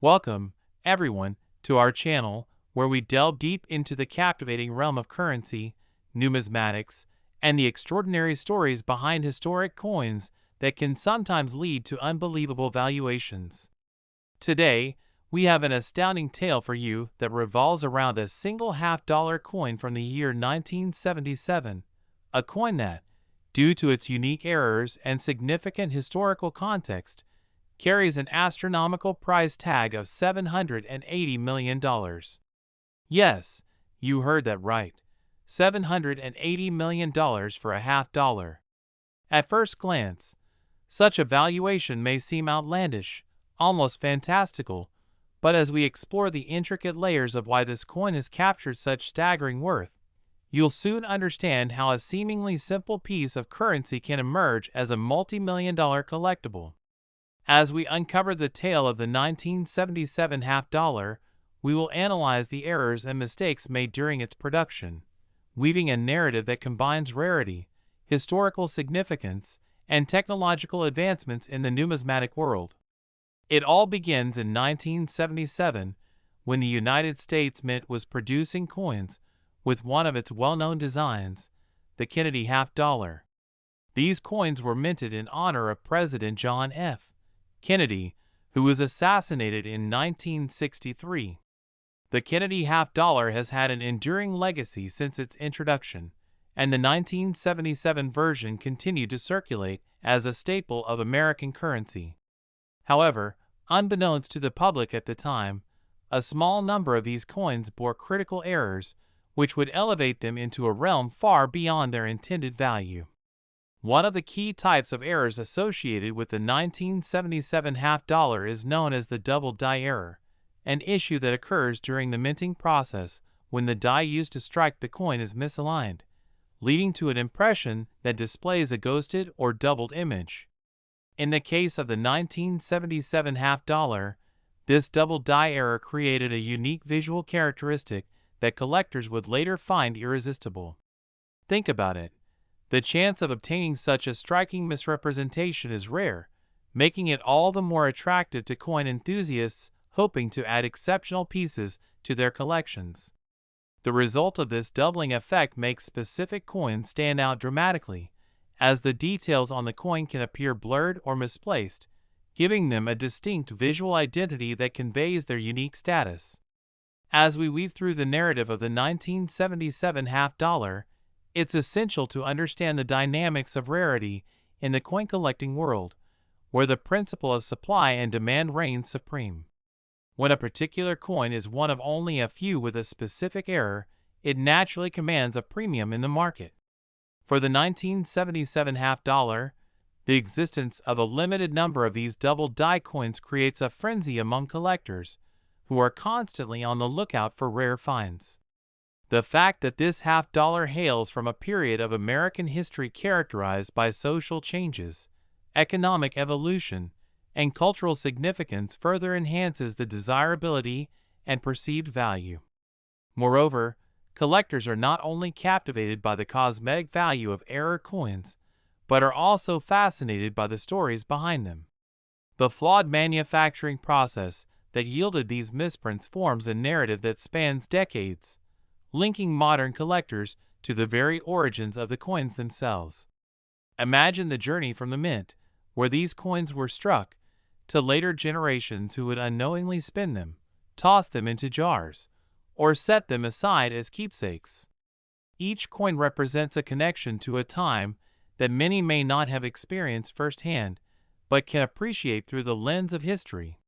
Welcome, everyone, to our channel, where we delve deep into the captivating realm of currency, numismatics, and the extraordinary stories behind historic coins that can sometimes lead to unbelievable valuations. Today, we have an astounding tale for you that revolves around a single half-dollar coin from the year 1977, a coin that, due to its unique errors and significant historical context, carries an astronomical price tag of $780 million. Yes, you heard that right. $780 million for a half dollar. At first glance, such a valuation may seem outlandish, almost fantastical, but as we explore the intricate layers of why this coin has captured such staggering worth, you'll soon understand how a seemingly simple piece of currency can emerge as a multi-million-dollar collectible. As we uncover the tale of the 1977 half dollar, we will analyze the errors and mistakes made during its production, weaving a narrative that combines rarity, historical significance, and technological advancements in the numismatic world. It all begins in 1977, when the United States Mint was producing coins with one of its well-known designs, the Kennedy half dollar. These coins were minted in honor of President John F. Kennedy, who was assassinated in 1963. The Kennedy half dollar has had an enduring legacy since its introduction, and the 1977 version continued to circulate as a staple of American currency. However, unbeknownst to the public at the time, a small number of these coins bore critical errors, which would elevate them into a realm far beyond their intended value. One of the key types of errors associated with the 1977 half dollar is known as the double die error, an issue that occurs during the minting process when the die used to strike the coin is misaligned, leading to an impression that displays a ghosted or doubled image. In the case of the 1977 half dollar, this double die error created a unique visual characteristic that collectors would later find irresistible. Think about it. The chance of obtaining such a striking misrepresentation is rare, making it all the more attractive to coin enthusiasts hoping to add exceptional pieces to their collections. The result of this doubling effect makes specific coins stand out dramatically, as the details on the coin can appear blurred or misplaced, giving them a distinct visual identity that conveys their unique status. As we weave through the narrative of the 1977 half dollar, it's essential to understand the dynamics of rarity in the coin collecting world, where the principle of supply and demand reigns supreme. When a particular coin is one of only a few with a specific error, it naturally commands a premium in the market. For the 1977 half dollar, the existence of a limited number of these double die coins creates a frenzy among collectors, who are constantly on the lookout for rare finds. The fact that this half dollar hails from a period of American history characterized by social changes, economic evolution, and cultural significance further enhances the desirability and perceived value. Moreover, collectors are not only captivated by the cosmetic value of error coins, but are also fascinated by the stories behind them. The flawed manufacturing process that yielded these misprints forms a narrative that spans decades, linking modern collectors to the very origins of the coins themselves. Imagine the journey from the mint, where these coins were struck, to later generations who would unknowingly spin them, toss them into jars, or set them aside as keepsakes. Each coin represents a connection to a time that many may not have experienced firsthand, but can appreciate through the lens of history.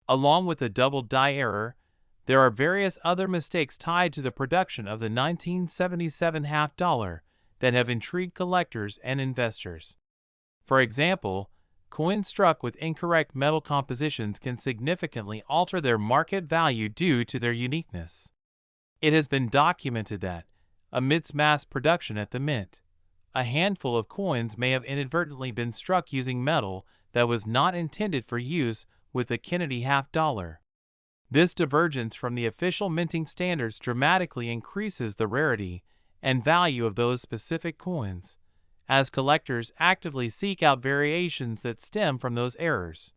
Along with the double die error, there are various other mistakes tied to the production of the 1977 half dollar that have intrigued collectors and investors. For example, coins struck with incorrect metal compositions can significantly alter their market value due to their uniqueness. It has been documented that, amidst mass production at the mint, a handful of coins may have inadvertently been struck using metal that was not intended for use with the Kennedy half dollar. This divergence from the official minting standards dramatically increases the rarity and value of those specific coins, as collectors actively seek out variations that stem from those errors.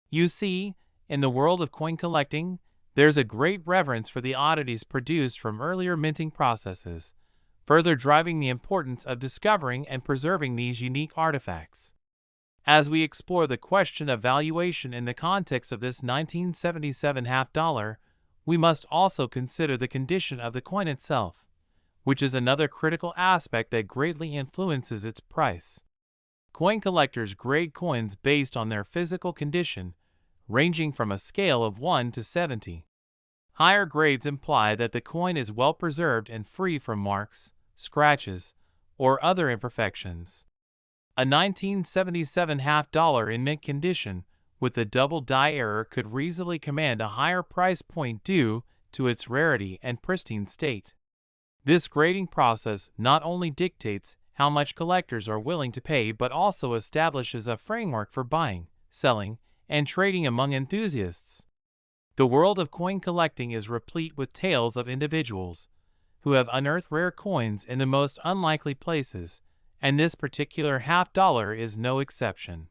You see, In the world of coin collecting, there's a great reverence for the oddities produced from earlier minting processes, further driving the importance of discovering and preserving these unique artifacts. As we explore the question of valuation in the context of this 1977 half dollar, we must also consider the condition of the coin itself, which is another critical aspect that greatly influences its price. Coin collectors grade coins based on their physical condition, ranging from a scale of 1 to 70. Higher grades imply that the coin is well preserved and free from marks, scratches, or other imperfections. A 1977 half dollar in mint condition with a double die error could easily command a higher price point due to its rarity and pristine state. This grading process not only dictates how much collectors are willing to pay but also establishes a framework for buying, selling, and trading among enthusiasts. The world of coin collecting is replete with tales of individuals who have unearthed rare coins in the most unlikely places, and this particular half dollar is no exception.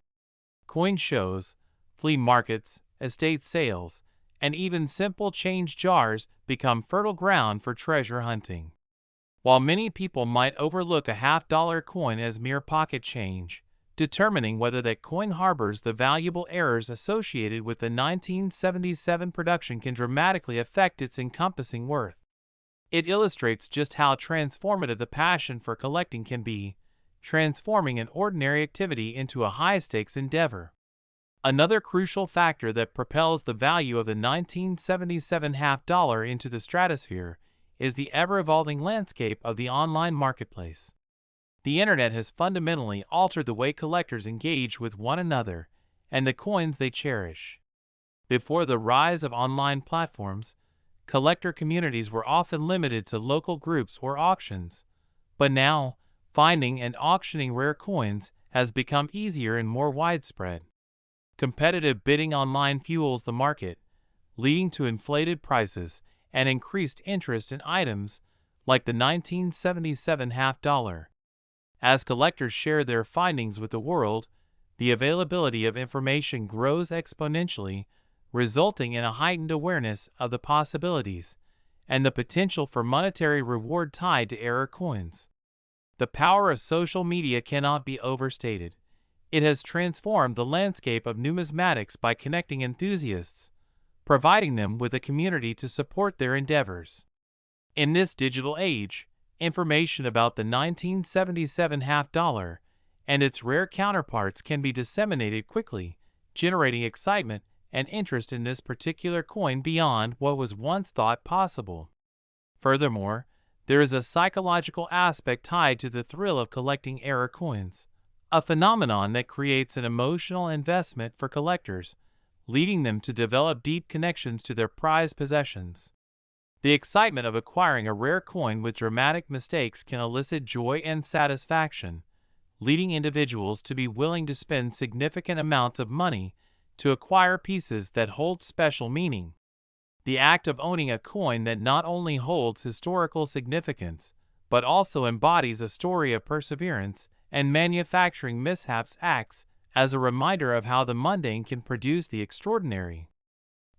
Coin shows, flea markets, estate sales, and even simple change jars become fertile ground for treasure hunting. While many people might overlook a half-dollar coin as mere pocket change, determining whether that coin harbors the valuable errors associated with the 1977 production can dramatically affect its encompassing worth. It illustrates just how transformative the passion for collecting can be, transforming an ordinary activity into a high-stakes endeavor. Another crucial factor that propels the value of the 1977 half dollar into the stratosphere is the ever-evolving landscape of the online marketplace. The internet has fundamentally altered the way collectors engage with one another and the coins they cherish. Before the rise of online platforms, collector communities were often limited to local groups or auctions, but now, finding and auctioning rare coins has become easier and more widespread. Competitive bidding online fuels the market, leading to inflated prices and increased interest in items like the 1977 half dollar. As collectors share their findings with the world, the availability of information grows exponentially, resulting in a heightened awareness of the possibilities and the potential for monetary reward tied to rare coins. The power of social media cannot be overstated. It has transformed the landscape of numismatics by connecting enthusiasts, providing them with a community to support their endeavors. In this digital age, information about the 1977 half dollar and its rare counterparts can be disseminated quickly, generating excitement and interest in this particular coin beyond what was once thought possible. Furthermore, there is a psychological aspect tied to the thrill of collecting rare coins, a phenomenon that creates an emotional investment for collectors, leading them to develop deep connections to their prized possessions. The excitement of acquiring a rare coin with dramatic mistakes can elicit joy and satisfaction, leading individuals to be willing to spend significant amounts of money to acquire pieces that hold special meaning. The act of owning a coin that not only holds historical significance, but also embodies a story of perseverance and manufacturing mishaps acts as a reminder of how the mundane can produce the extraordinary.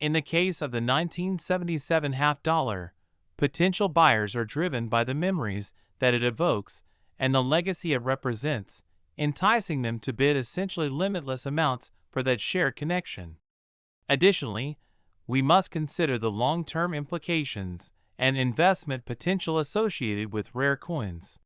In the case of the 1977 half dollar, potential buyers are driven by the memories that it evokes and the legacy it represents, enticing them to bid essentially limitless amounts for that shared connection. Additionally, we must consider the long-term implications and investment potential associated with rare coins.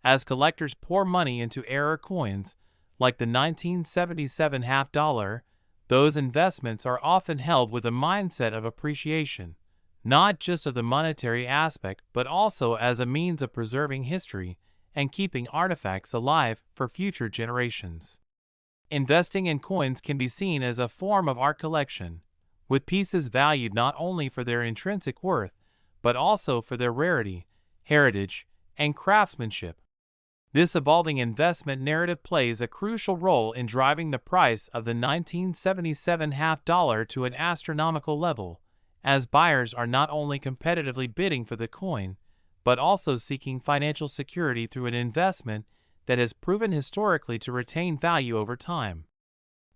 As collectors pour money into rare coins, like the 1977 half dollar, those investments are often held with a mindset of appreciation, not just of the monetary aspect but also as a means of preserving history and keeping artifacts alive for future generations. Investing in coins can be seen as a form of art collection, with pieces valued not only for their intrinsic worth, but also for their rarity, heritage, and craftsmanship. This evolving investment narrative plays a crucial role in driving the price of the 1977 half dollar to an astronomical level, as buyers are not only competitively bidding for the coin, but also seeking financial security through an investment that has proven historically to retain value over time.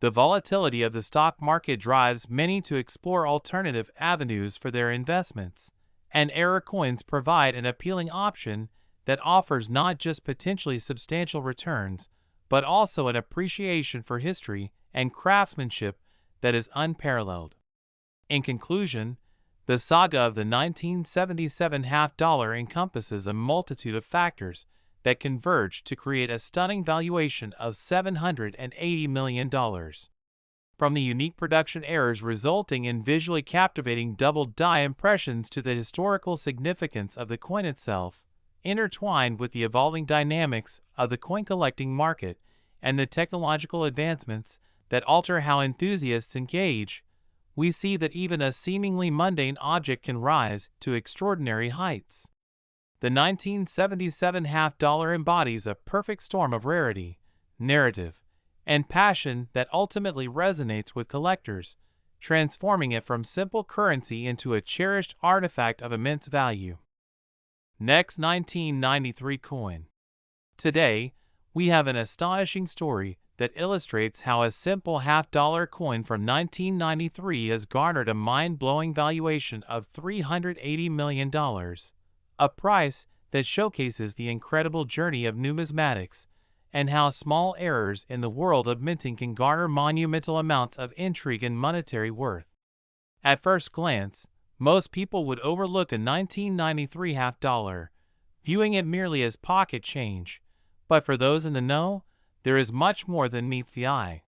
The volatility of the stock market drives many to explore alternative avenues for their investments, and error coins provide an appealing option that offers not just potentially substantial returns, but also an appreciation for history and craftsmanship that is unparalleled. In conclusion, the saga of the 1977 half-dollar encompasses a multitude of factors that converge to create a stunning valuation of $780 million. From the unique production errors resulting in visually captivating double-die impressions to the historical significance of the coin itself, intertwined with the evolving dynamics of the coin collecting market and the technological advancements that alter how enthusiasts engage, we see that even a seemingly mundane object can rise to extraordinary heights. The 1977 half-dollar embodies a perfect storm of rarity, narrative, and passion that ultimately resonates with collectors, transforming it from simple currency into a cherished artifact of immense value. Next, 1993 coin. Today, we have an astonishing story that illustrates how a simple half-dollar coin from 1993 has garnered a mind-blowing valuation of $380 million, a price that showcases the incredible journey of numismatics and how small errors in the world of minting can garner monumental amounts of intrigue and monetary worth. At first glance, most people would overlook a 1993 half-dollar, viewing it merely as pocket change, but for those in the know, there is much more than meets the eye.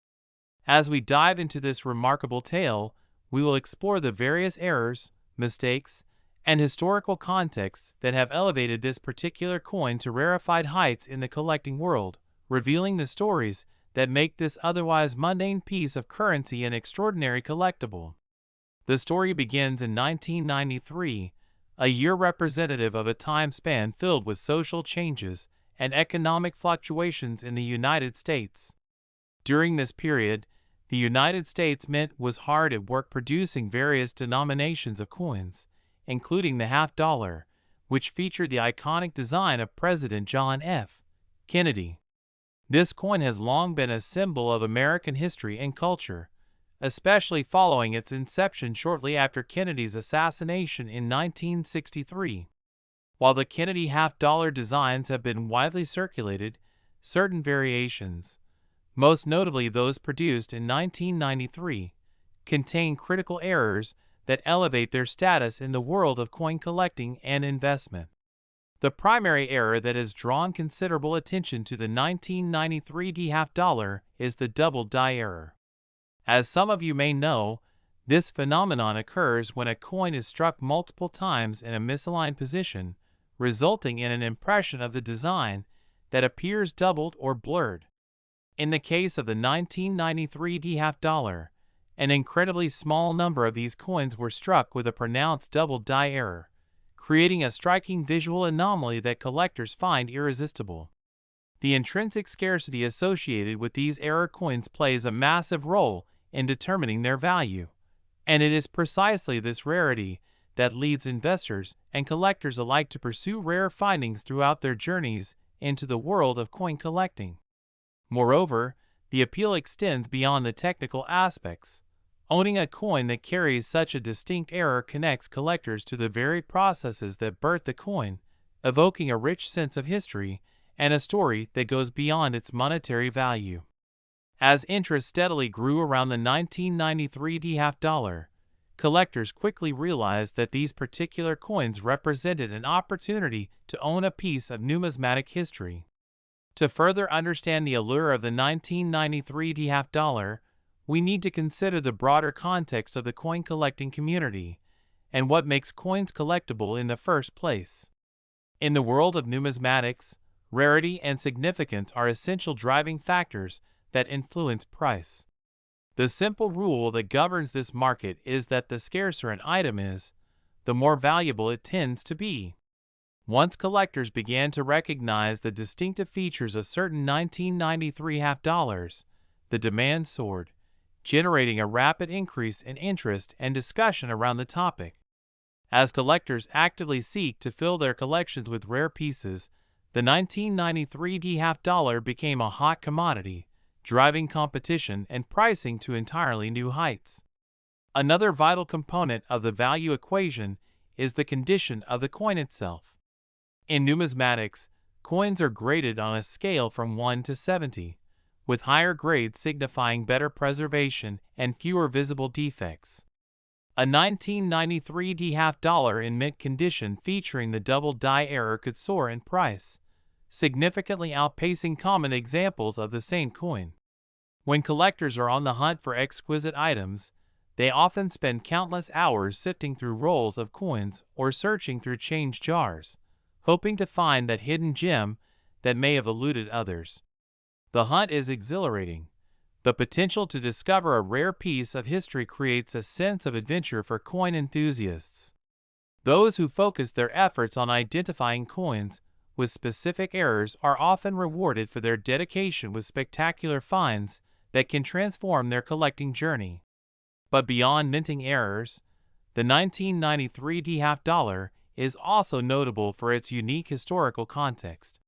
As we dive into this remarkable tale, we will explore the various errors, mistakes, and historical contexts that have elevated this particular coin to rarefied heights in the collecting world, revealing the stories that make this otherwise mundane piece of currency an extraordinary collectible. The story begins in 1993, a year representative of a time span filled with social changes and economic fluctuations in the United States. During this period, the United States Mint was hard at work producing various denominations of coins, including the half-dollar, which featured the iconic design of President John F. Kennedy. This coin has long been a symbol of American history and culture, especially following its inception shortly after Kennedy's assassination in 1963. While the Kennedy half-dollar designs have been widely circulated, certain variations, most notably those produced in 1993, contain critical errors that elevate their status in the world of coin collecting and investment. The primary error that has drawn considerable attention to the 1993 half-dollar is the double die error. As some of you may know, this phenomenon occurs when a coin is struck multiple times in a misaligned position, resulting in an impression of the design that appears doubled or blurred. In the case of the 1993 half-dollar, an incredibly small number of these coins were struck with a pronounced double die error, creating a striking visual anomaly that collectors find irresistible. The intrinsic scarcity associated with these error coins plays a massive role in determining their value, and it is precisely this rarity that leads investors and collectors alike to pursue rare findings throughout their journeys into the world of coin collecting. Moreover, the appeal extends beyond the technical aspects. Owning a coin that carries such a distinct error connects collectors to the very processes that birthed the coin, evoking a rich sense of history and a story that goes beyond its monetary value. As interest steadily grew around the 1993 half-dollar, collectors quickly realized that these particular coins represented an opportunity to own a piece of numismatic history. To further understand the allure of the 1993 half-dollar, we need to consider the broader context of the coin collecting community and what makes coins collectible in the first place. In the world of numismatics, rarity and significance are essential driving factors that influence price. The simple rule that governs this market is that the scarcer an item is, the more valuable it tends to be. Once collectors began to recognize the distinctive features of certain 1993 half-dollars, the demand soared, generating a rapid increase in interest and discussion around the topic. As collectors actively seek to fill their collections with rare pieces, the 1993 half-dollar became a hot commodity, driving competition and pricing to entirely new heights. Another vital component of the value equation is the condition of the coin itself. In numismatics, coins are graded on a scale from 1 to 70, with higher grades signifying better preservation and fewer visible defects. A 1993 D-half dollar in mint condition featuring the double die error could soar in price, significantly outpacing common examples of the same coin. When collectors are on the hunt for exquisite items, they often spend countless hours sifting through rolls of coins or searching through change jars, hoping to find that hidden gem that may have eluded others. The hunt is exhilarating. The potential to discover a rare piece of history creates a sense of adventure for coin enthusiasts. Those who focus their efforts on identifying coins with specific errors are often rewarded for their dedication with spectacular finds that can transform their collecting journey. But beyond minting errors, the 1993 D-half dollar is also notable for its unique historical context.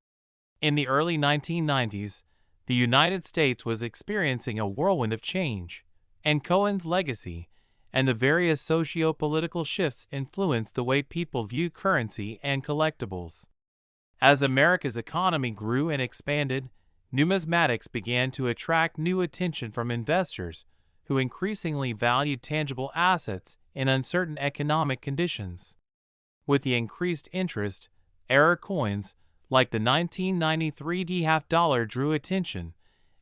In the early 1990s, the United States was experiencing a whirlwind of change, and coin's legacy and the various socio-political shifts influenced the way people view currency and collectibles. As America's economy grew and expanded, numismatics began to attract new attention from investors who increasingly valued tangible assets in uncertain economic conditions. With the increased interest, error coins like the 1993 D-half dollar drew attention,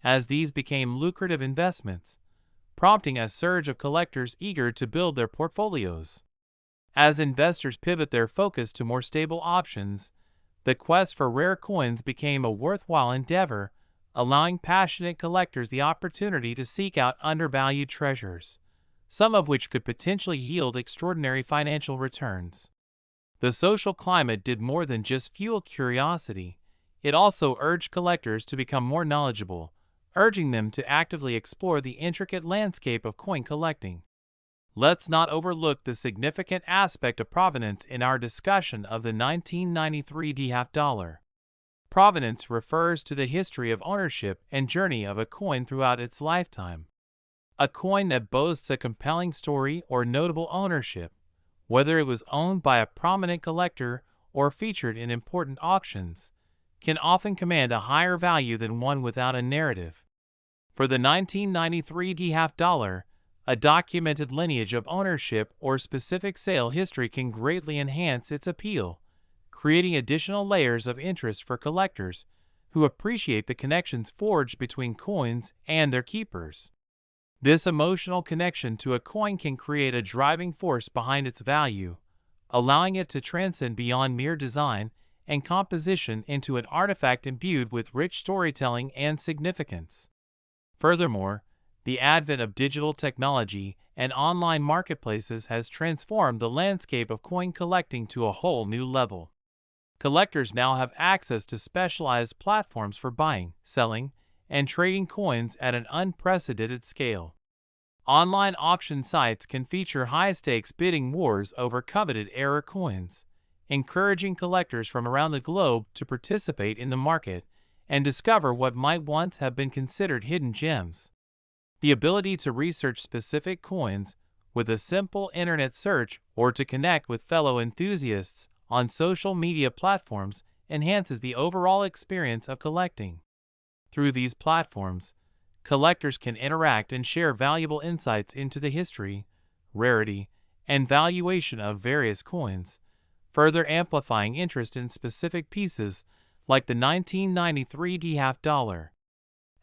as these became lucrative investments, prompting a surge of collectors eager to build their portfolios. As investors pivot their focus to more stable options, the quest for rare coins became a worthwhile endeavor, allowing passionate collectors the opportunity to seek out undervalued treasures, some of which could potentially yield extraordinary financial returns. The social climate did more than just fuel curiosity. It also urged collectors to become more knowledgeable, urging them to actively explore the intricate landscape of coin collecting. Let's not overlook the significant aspect of provenance in our discussion of the 1993 D-half dollar. Provenance refers to the history of ownership and journey of a coin throughout its lifetime. A coin that boasts a compelling story or notable ownership, whether it was owned by a prominent collector or featured in important auctions, can often command a higher value than one without a narrative. For the 1993 D-half dollar, a documented lineage of ownership or specific sale history can greatly enhance its appeal, creating additional layers of interest for collectors who appreciate the connections forged between coins and their keepers. This emotional connection to a coin can create a driving force behind its value, allowing it to transcend beyond mere design and composition into an artifact imbued with rich storytelling and significance. Furthermore, the advent of digital technology and online marketplaces has transformed the landscape of coin collecting to a whole new level. Collectors now have access to specialized platforms for buying, selling, and trading coins at an unprecedented scale. Online auction sites can feature high-stakes bidding wars over coveted error coins, encouraging collectors from around the globe to participate in the market and discover what might once have been considered hidden gems. The ability to research specific coins with a simple internet search or to connect with fellow enthusiasts on social media platforms enhances the overall experience of collecting. Through these platforms, collectors can interact and share valuable insights into the history, rarity, and valuation of various coins, further amplifying interest in specific pieces like the 1993 D-half dollar.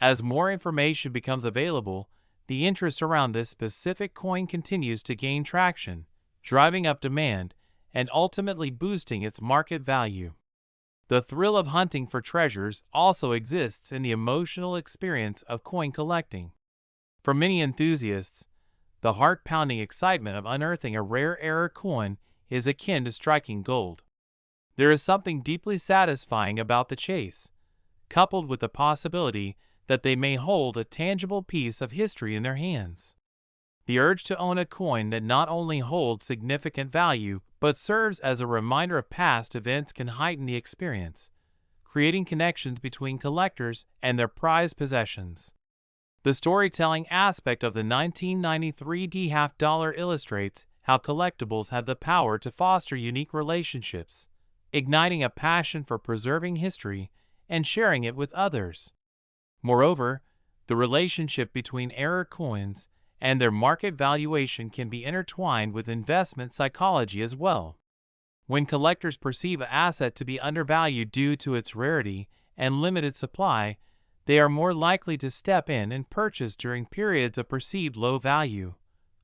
As more information becomes available, the interest around this specific coin continues to gain traction, driving up demand and ultimately boosting its market value. The thrill of hunting for treasures also exists in the emotional experience of coin collecting. For many enthusiasts, the heart-pounding excitement of unearthing a rare error coin is akin to striking gold. There is something deeply satisfying about the chase, coupled with the possibility that they may hold a tangible piece of history in their hands. The urge to own a coin that not only holds significant value but serves as a reminder of past events can heighten the experience, creating connections between collectors and their prized possessions. The storytelling aspect of the 1993 D half dollar illustrates how collectibles have the power to foster unique relationships, igniting a passion for preserving history and sharing it with others. Moreover, the relationship between error coins and their market valuation can be intertwined with investment psychology as well. When collectors perceive an asset to be undervalued due to its rarity and limited supply, they are more likely to step in and purchase during periods of perceived low value,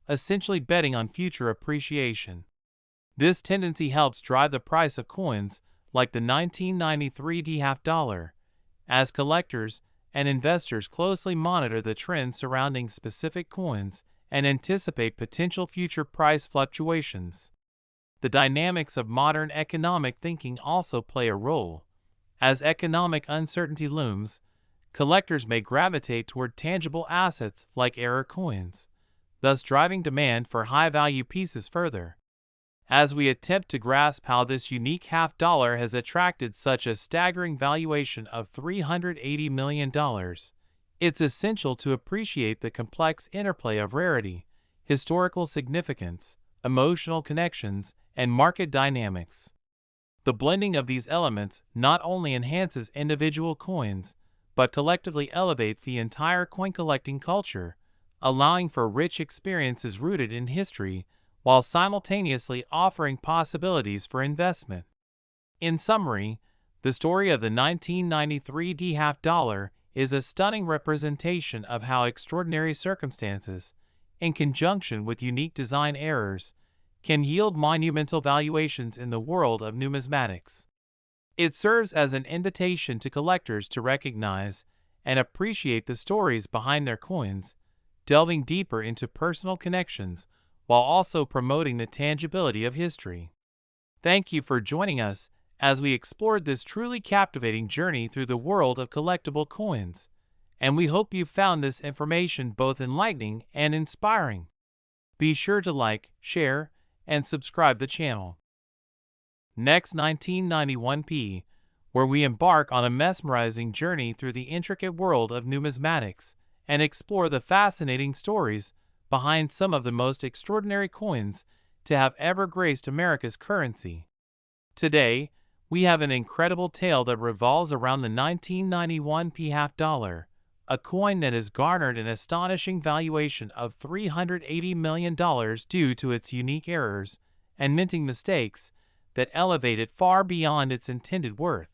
essentially betting on future appreciation. This tendency helps drive the price of coins like the 1993 D half dollar, as collectors and investors closely monitor the trends surrounding specific coins and anticipate potential future price fluctuations. The dynamics of modern economic thinking also play a role. As economic uncertainty looms, collectors may gravitate toward tangible assets like error coins, thus driving demand for high-value pieces further. As we attempt to grasp how this unique half dollar has attracted such a staggering valuation of $380 million, it's essential to appreciate the complex interplay of rarity, historical significance, emotional connections, and market dynamics. The blending of these elements not only enhances individual coins, but collectively elevates the entire coin collecting culture, allowing for rich experiences rooted in history while simultaneously offering possibilities for investment. In summary, the story of the 1993 D half dollar is a stunning representation of how extraordinary circumstances, in conjunction with unique design errors, can yield monumental valuations in the world of numismatics. It serves as an invitation to collectors to recognize and appreciate the stories behind their coins, delving deeper into personal connections while also promoting the tangibility of history. Thank you for joining us as we explored this truly captivating journey through the world of collectible coins, and we hope you found this information both enlightening and inspiring. Be sure to like, share, and subscribe the channel. Next, 1991p, where we embark on a mesmerizing journey through the intricate world of numismatics and explore the fascinating stories behind some of the most extraordinary coins to have ever graced America's currency. Today, we have an incredible tale that revolves around the 1991 p half dollar, a coin that has garnered an astonishing valuation of $380 million due to its unique errors and minting mistakes that elevate it far beyond its intended worth.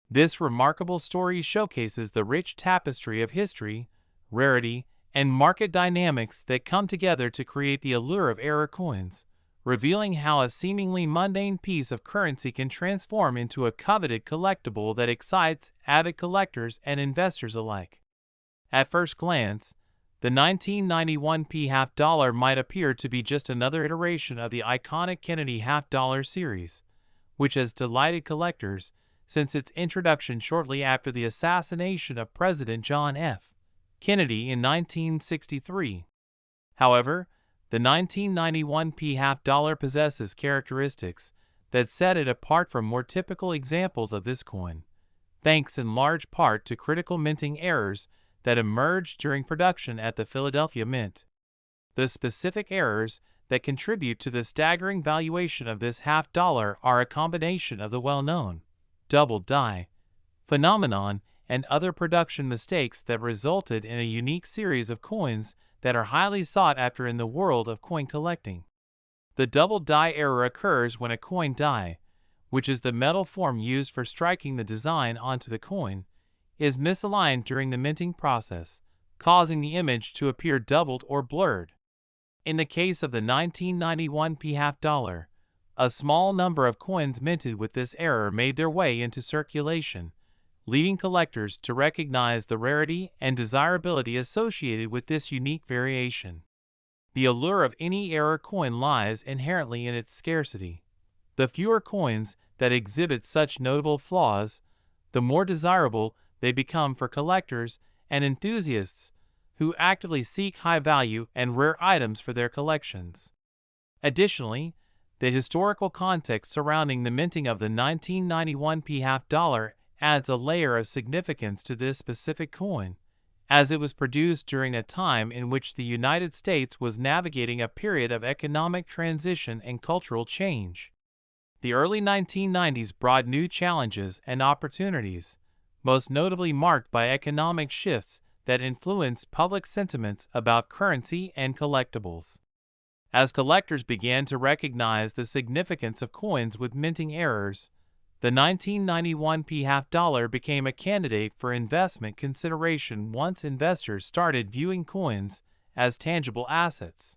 This remarkable story showcases the rich tapestry of history, rarity, and market dynamics that come together to create the allure of error coins, revealing how a seemingly mundane piece of currency can transform into a coveted collectible that excites avid collectors and investors alike. At first glance, the 1991 p half dollar might appear to be just another iteration of the iconic Kennedy half dollar series, which has delighted collectors since its introduction shortly after the assassination of President John F. Kennedy in 1963. However, the 1991 p half dollar possesses characteristics that set it apart from more typical examples of this coin, thanks in large part to critical minting errors that emerged during production at the Philadelphia Mint. The specific errors that contribute to the staggering valuation of this half dollar are a combination of the well-known double die phenomenon and other production mistakes that resulted in a unique series of coins that are highly sought after in the world of coin collecting. The double die error occurs when a coin die, which is the metal form used for striking the design onto the coin, is misaligned during the minting process, causing the image to appear doubled or blurred. In the case of the 1991 p half dollar, a small number of coins minted with this error made their way into circulation, leading collectors to recognize the rarity and desirability associated with this unique variation. The allure of any error coin lies inherently in its scarcity. The fewer coins that exhibit such notable flaws, the more desirable they become for collectors and enthusiasts who actively seek high value and rare items for their collections. Additionally, the historical context surrounding the minting of the 1991 p half dollar adds a layer of significance to this specific coin, as it was produced during a time in which the United States was navigating a period of economic transition and cultural change. The early 1990s brought new challenges and opportunities, most notably marked by economic shifts that influenced public sentiments about currency and collectibles. As collectors began to recognize the significance of coins with minting errors, the 1991 p-half dollar became a candidate for investment consideration once investors started viewing coins as tangible assets.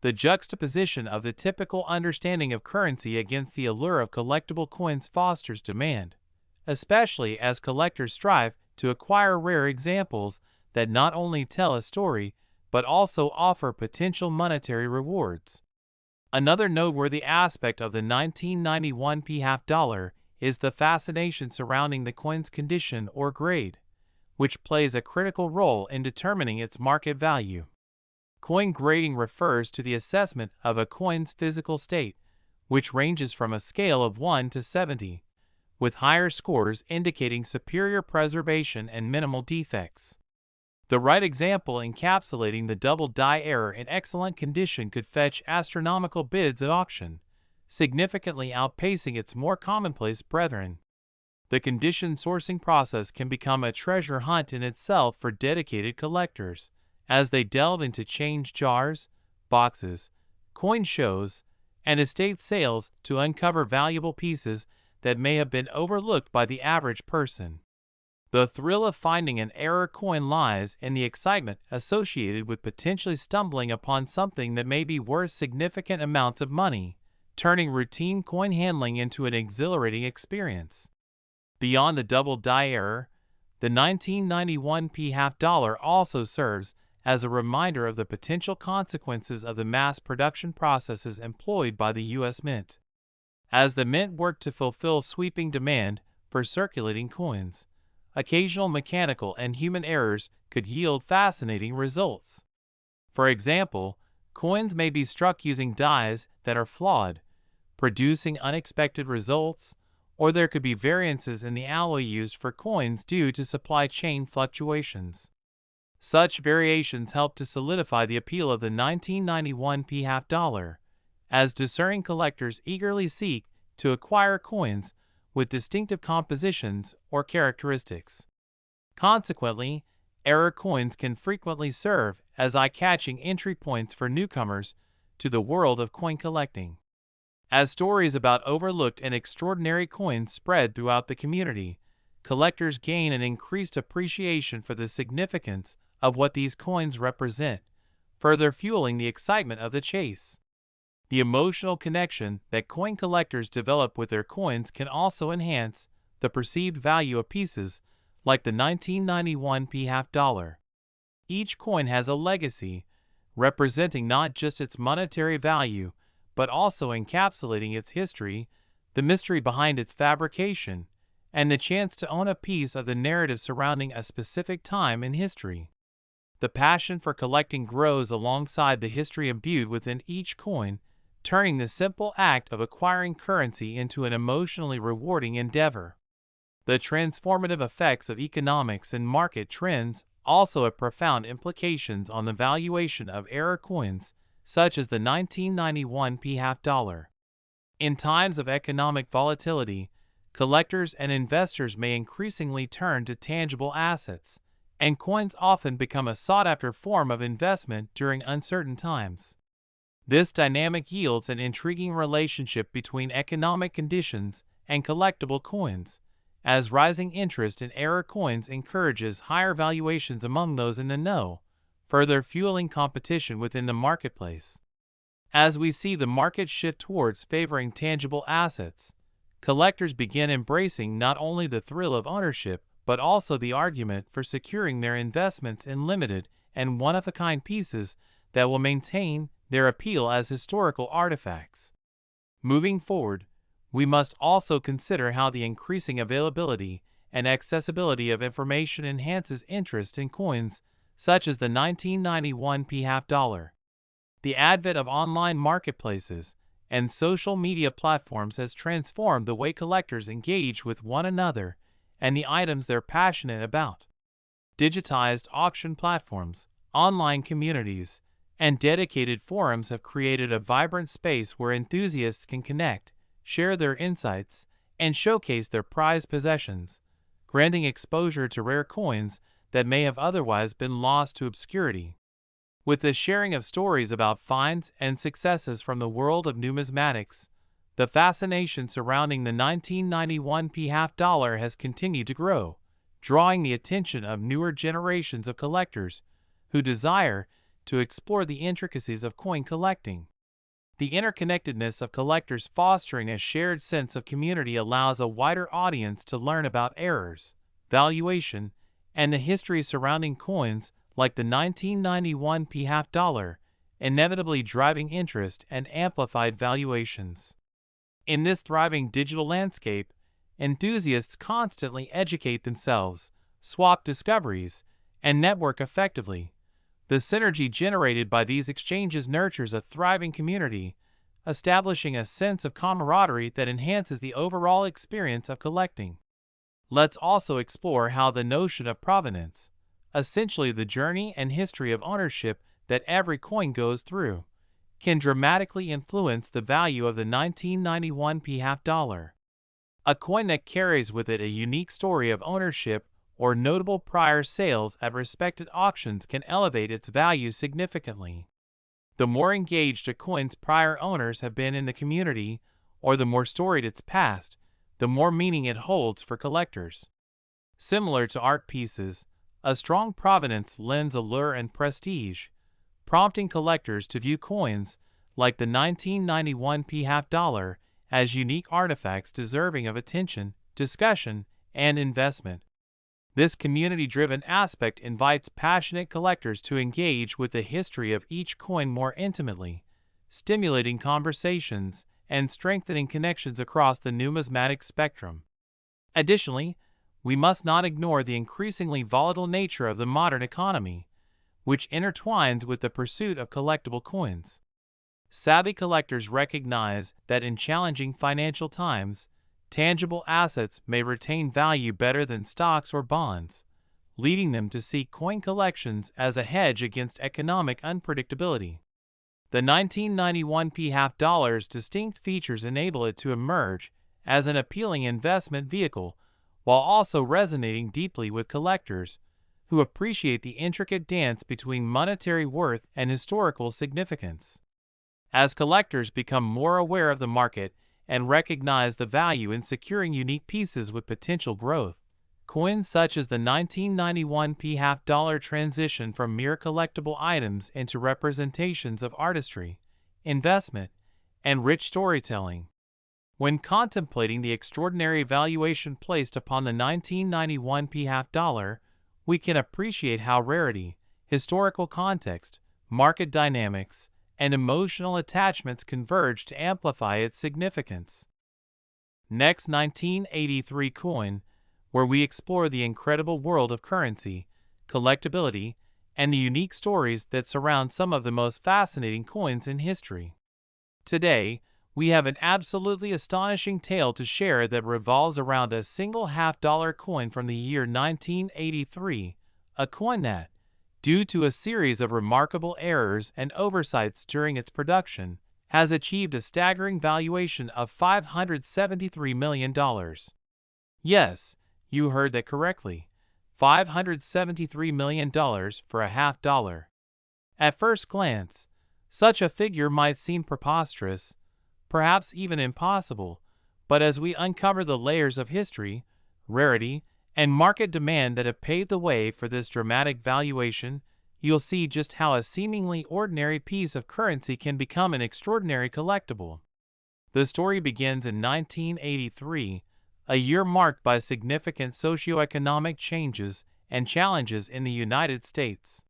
The juxtaposition of the typical understanding of currency against the allure of collectible coins fosters demand, especially as collectors strive to acquire rare examples that not only tell a story but also offer potential monetary rewards. Another noteworthy aspect of the 1991 p-half dollar is the fascination surrounding the coin's condition or grade, which plays a critical role in determining its market value. Coin grading refers to the assessment of a coin's physical state, which ranges from a scale of 1 to 70, with higher scores indicating superior preservation and minimal defects. The right example encapsulating the double die error in excellent condition could fetch astronomical bids at auction, significantly outpacing its more commonplace brethren. The condition sourcing process can become a treasure hunt in itself for dedicated collectors, as they delve into change jars, boxes, coin shows, and estate sales to uncover valuable pieces that may have been overlooked by the average person. The thrill of finding an error coin lies in the excitement associated with potentially stumbling upon something that may be worth significant amounts of money, turning routine coin handling into an exhilarating experience. Beyond the double die error, the 1991 p-half dollar also serves as a reminder of the potential consequences of the mass production processes employed by the U.S. Mint. As the Mint worked to fulfill sweeping demand for circulating coins, occasional mechanical and human errors could yield fascinating results. For example, coins may be struck using dies that are flawed, producing unexpected results, or there could be variances in the alloy used for coins due to supply chain fluctuations. Such variations help to solidify the appeal of the 1991 p-half dollar, as discerning collectors eagerly seek to acquire coins with distinctive compositions or characteristics. Consequently, error coins can frequently serve as eye-catching entry points for newcomers to the world of coin collecting. As stories about overlooked and extraordinary coins spread throughout the community, collectors gain an increased appreciation for the significance of what these coins represent, further fueling the excitement of the chase. The emotional connection that coin collectors develop with their coins can also enhance the perceived value of pieces like the 1991 p-half dollar. Each coin has a legacy, representing not just its monetary value, but also encapsulating its history, the mystery behind its fabrication, and the chance to own a piece of the narrative surrounding a specific time in history. The passion for collecting grows alongside the history imbued within each coin, turning the simple act of acquiring currency into an emotionally rewarding endeavor. The transformative effects of economics and market trends also have profound implications on the valuation of error coins, such as the 1991 p-half dollar. In times of economic volatility, collectors and investors may increasingly turn to tangible assets, and coins often become a sought-after form of investment during uncertain times. This dynamic yields an intriguing relationship between economic conditions and collectible coins, as rising interest in error coins encourages higher valuations among those in the know, further fueling competition within the marketplace. As we see the market shift towards favoring tangible assets, collectors begin embracing not only the thrill of ownership but also the argument for securing their investments in limited and one-of-a-kind pieces that will maintain their appeal as historical artifacts. Moving forward, we must also consider how the increasing availability and accessibility of information enhances interest in coins such as the 1991 p-half dollar. The advent of online marketplaces and social media platforms has transformed the way collectors engage with one another and the items they're passionate about. Digitized auction platforms, online communities, and dedicated forums have created a vibrant space where enthusiasts can connect, share their insights, and showcase their prized possessions, granting exposure to rare coins that may have otherwise been lost to obscurity. With the sharing of stories about finds and successes from the world of numismatics, the fascination surrounding the 1991 half dollar has continued to grow, drawing the attention of newer generations of collectors who desire to explore the intricacies of coin collecting. The interconnectedness of collectors fostering a shared sense of community allows a wider audience to learn about errors, valuation, and the history surrounding coins like the 1991 half dollar, inevitably driving interest and amplified valuations. In this thriving digital landscape, enthusiasts constantly educate themselves, swap discoveries, and network effectively. The synergy generated by these exchanges nurtures a thriving community, establishing a sense of camaraderie that enhances the overall experience of collecting. Let's also explore how the notion of provenance, essentially the journey and history of ownership that every coin goes through, can dramatically influence the value of the 1991 half dollar. A coin that carries with it a unique story of ownership or notable prior sales at respected auctions can elevate its value significantly. The more engaged a coin's prior owners have been in the community, or the more storied its past, the more meaning it holds for collectors. Similar to art pieces, a strong provenance lends allure and prestige, prompting collectors to view coins like the 1991 half dollar as unique artifacts deserving of attention, discussion, and investment. This community-driven aspect invites passionate collectors to engage with the history of each coin more intimately, stimulating conversations and strengthening connections across the numismatic spectrum. Additionally, we must not ignore the increasingly volatile nature of the modern economy, which intertwines with the pursuit of collectible coins. Savvy collectors recognize that in challenging financial times, tangible assets may retain value better than stocks or bonds, leading them to see coin collections as a hedge against economic unpredictability. The 1991 half dollar's distinct features enable it to emerge as an appealing investment vehicle while also resonating deeply with collectors who appreciate the intricate dance between monetary worth and historical significance. As collectors become more aware of the market and recognize the value in securing unique pieces with potential growth, coins such as the 1991 half dollar transition from mere collectible items into representations of artistry, investment, and rich storytelling. When contemplating the extraordinary valuation placed upon the 1991 half dollar, we can appreciate how rarity, historical context, market dynamics, and emotional attachments converge to amplify its significance. Next, 1983 coin, where we explore the incredible world of currency, collectability, and the unique stories that surround some of the most fascinating coins in history. Today, we have an absolutely astonishing tale to share that revolves around a single half-dollar coin from the year 1983, a coin that, due to a series of remarkable errors and oversights during its production, has achieved a staggering valuation of $573 million. Yes, you heard that correctly. $573 million for a half dollar. At first glance, such a figure might seem preposterous, perhaps even impossible, but as we uncover the layers of history, rarity, and market demand that have paved the way for this dramatic valuation, you'll see just how a seemingly ordinary piece of currency can become an extraordinary collectible. The story begins in 1983, a year marked by significant socioeconomic changes and challenges in the United States.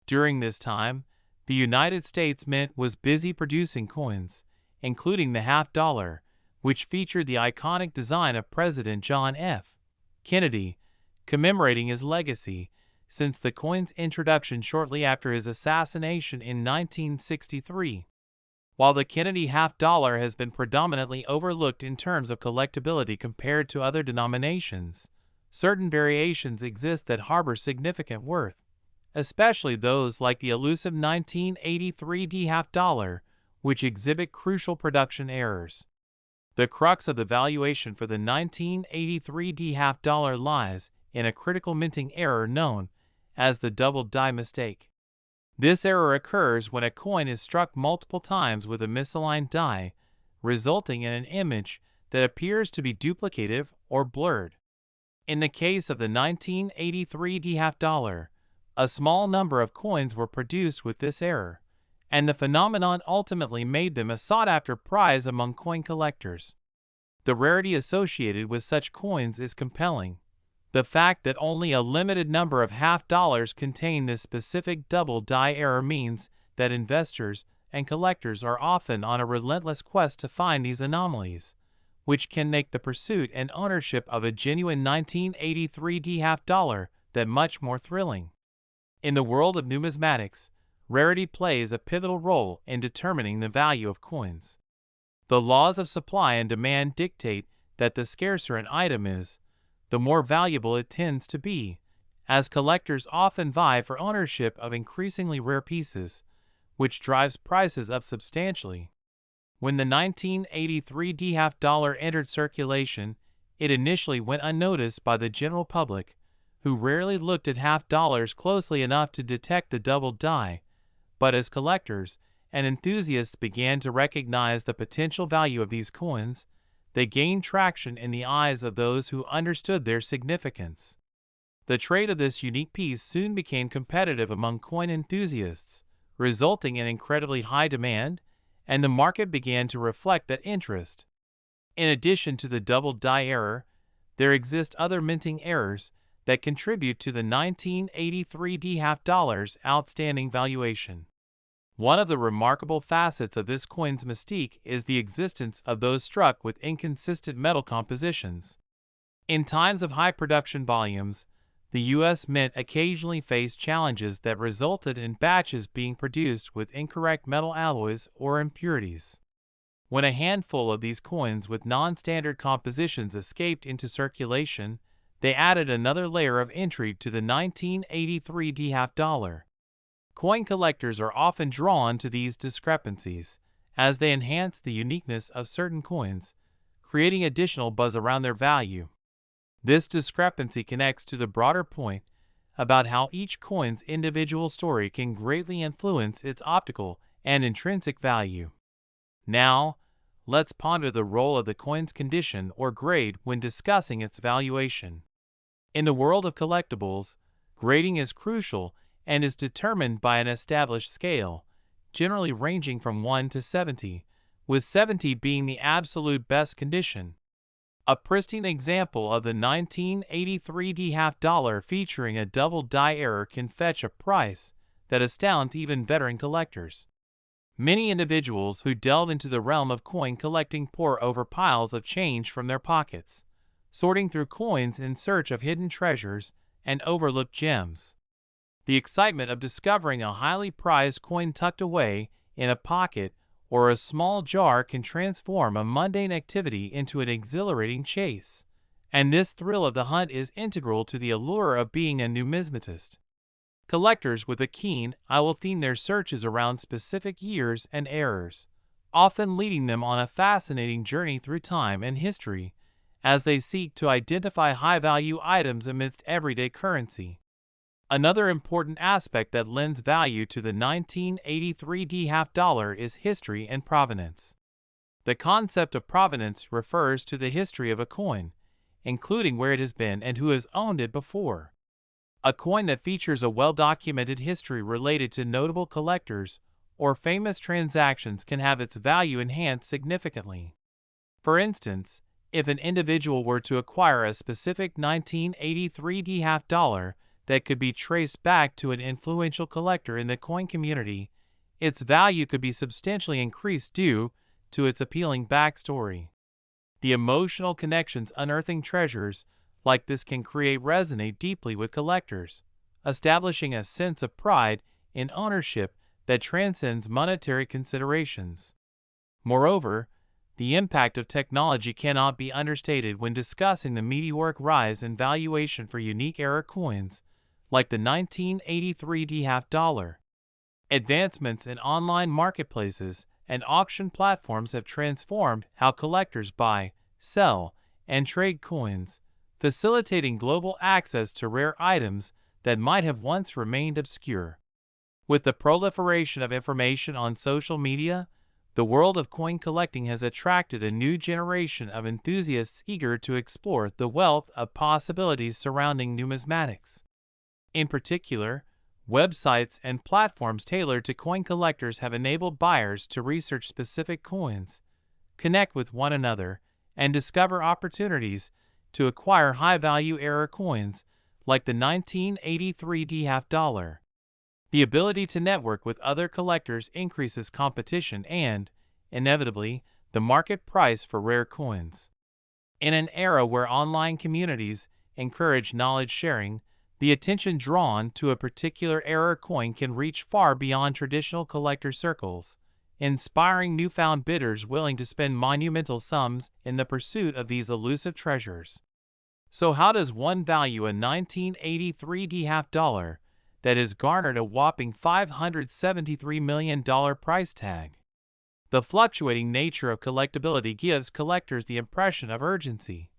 During this time, the United States Mint was busy producing coins, including the half dollar, which featured the iconic design of President John F. Kennedy, commemorating his legacy since the coin's introduction shortly after his assassination in 1963. While the Kennedy half dollar has been predominantly overlooked in terms of collectability compared to other denominations, certain variations exist that harbor significant worth, especially those like the elusive 1983 D half dollar, which exhibit crucial production errors. The crux of the valuation for the 1983 D half dollar lies in a critical minting error known as the double die mistake. This error occurs when a coin is struck multiple times with a misaligned die, resulting in an image that appears to be duplicative or blurred. In the case of the 1983 D half dollar, a small number of coins were produced with this error, and the phenomenon ultimately made them a sought-after prize among coin collectors. The rarity associated with such coins is compelling. The fact that only a limited number of half dollars contain this specific double die error means that investors and collectors are often on a relentless quest to find these anomalies, which can make the pursuit and ownership of a genuine 1983 D half dollar that much more thrilling. In the world of numismatics, rarity plays a pivotal role in determining the value of coins. The laws of supply and demand dictate that the scarcer an item is, the more valuable it tends to be, as collectors often vie for ownership of increasingly rare pieces, which drives prices up substantially. When the 1983 D half dollar entered circulation, it initially went unnoticed by the general public, who rarely looked at half dollars closely enough to detect the double die, but as collectors and enthusiasts began to recognize the potential value of these coins, they gained traction in the eyes of those who understood their significance. The trade of this unique piece soon became competitive among coin enthusiasts, resulting in incredibly high demand, and the market began to reflect that interest. In addition to the double die error, there exist other minting errors that contribute to the 1983 D half dollar's outstanding valuation. One of the remarkable facets of this coin's mystique is the existence of those struck with inconsistent metal compositions. In times of high production volumes, the U.S. Mint occasionally faced challenges that resulted in batches being produced with incorrect metal alloys or impurities. When a handful of these coins with non-standard compositions escaped into circulation, they added another layer of intrigue to the 1983 D half dollar. Coin collectors are often drawn to these discrepancies, as they enhance the uniqueness of certain coins, creating additional buzz around their value. This discrepancy connects to the broader point about how each coin's individual story can greatly influence its optical and intrinsic value. Now, let's ponder the role of the coin's condition or grade when discussing its valuation. In the world of collectibles, grading is crucial and is determined by an established scale, generally ranging from 1 to 70, with 70 being the absolute best condition. A pristine example of the 1983 D half dollar featuring a double die error can fetch a price that astounds even veteran collectors. Many individuals who delve into the realm of coin collecting pore over piles of change from their pockets, sorting through coins in search of hidden treasures and overlooked gems. The excitement of discovering a highly prized coin tucked away in a pocket or a small jar can transform a mundane activity into an exhilarating chase, and this thrill of the hunt is integral to the allure of being a numismatist. Collectors with a keen eye will theme their searches around specific years and eras, often leading them on a fascinating journey through time and history as they seek to identify high-value items amidst everyday currency. Another important aspect that lends value to the 1983 D half dollar is history and provenance. The concept of provenance refers to the history of a coin, including where it has been and who has owned it before. A coin that features a well-documented history related to notable collectors or famous transactions can have its value enhanced significantly. For instance, if an individual were to acquire a specific 1983 D half dollar that could be traced back to an influential collector in the coin community, its value could be substantially increased due to its appealing backstory. The emotional connections unearthing treasures like this can resonate deeply with collectors, establishing a sense of pride in ownership that transcends monetary considerations. Moreover, the impact of technology cannot be understated when discussing the meteoric rise in valuation for unique era coins, like the 1983 D-half dollar. Advancements in online marketplaces and auction platforms have transformed how collectors buy, sell, and trade coins, facilitating global access to rare items that might have once remained obscure. With the proliferation of information on social media, the world of coin collecting has attracted a new generation of enthusiasts eager to explore the wealth of possibilities surrounding numismatics. In particular, websites and platforms tailored to coin collectors have enabled buyers to research specific coins, connect with one another, and discover opportunities to acquire high-value era coins like the 1983 D-half dollar. The ability to network with other collectors increases competition and, inevitably, the market price for rare coins. In an era where online communities encourage knowledge sharing, the attention drawn to a particular era coin can reach far beyond traditional collector circles, inspiring newfound bidders willing to spend monumental sums in the pursuit of these elusive treasures. So how does one value a 1983 D-half dollar that has garnered a whopping $573 million price tag? The fluctuating nature of collectability gives collectors the impression of urgency.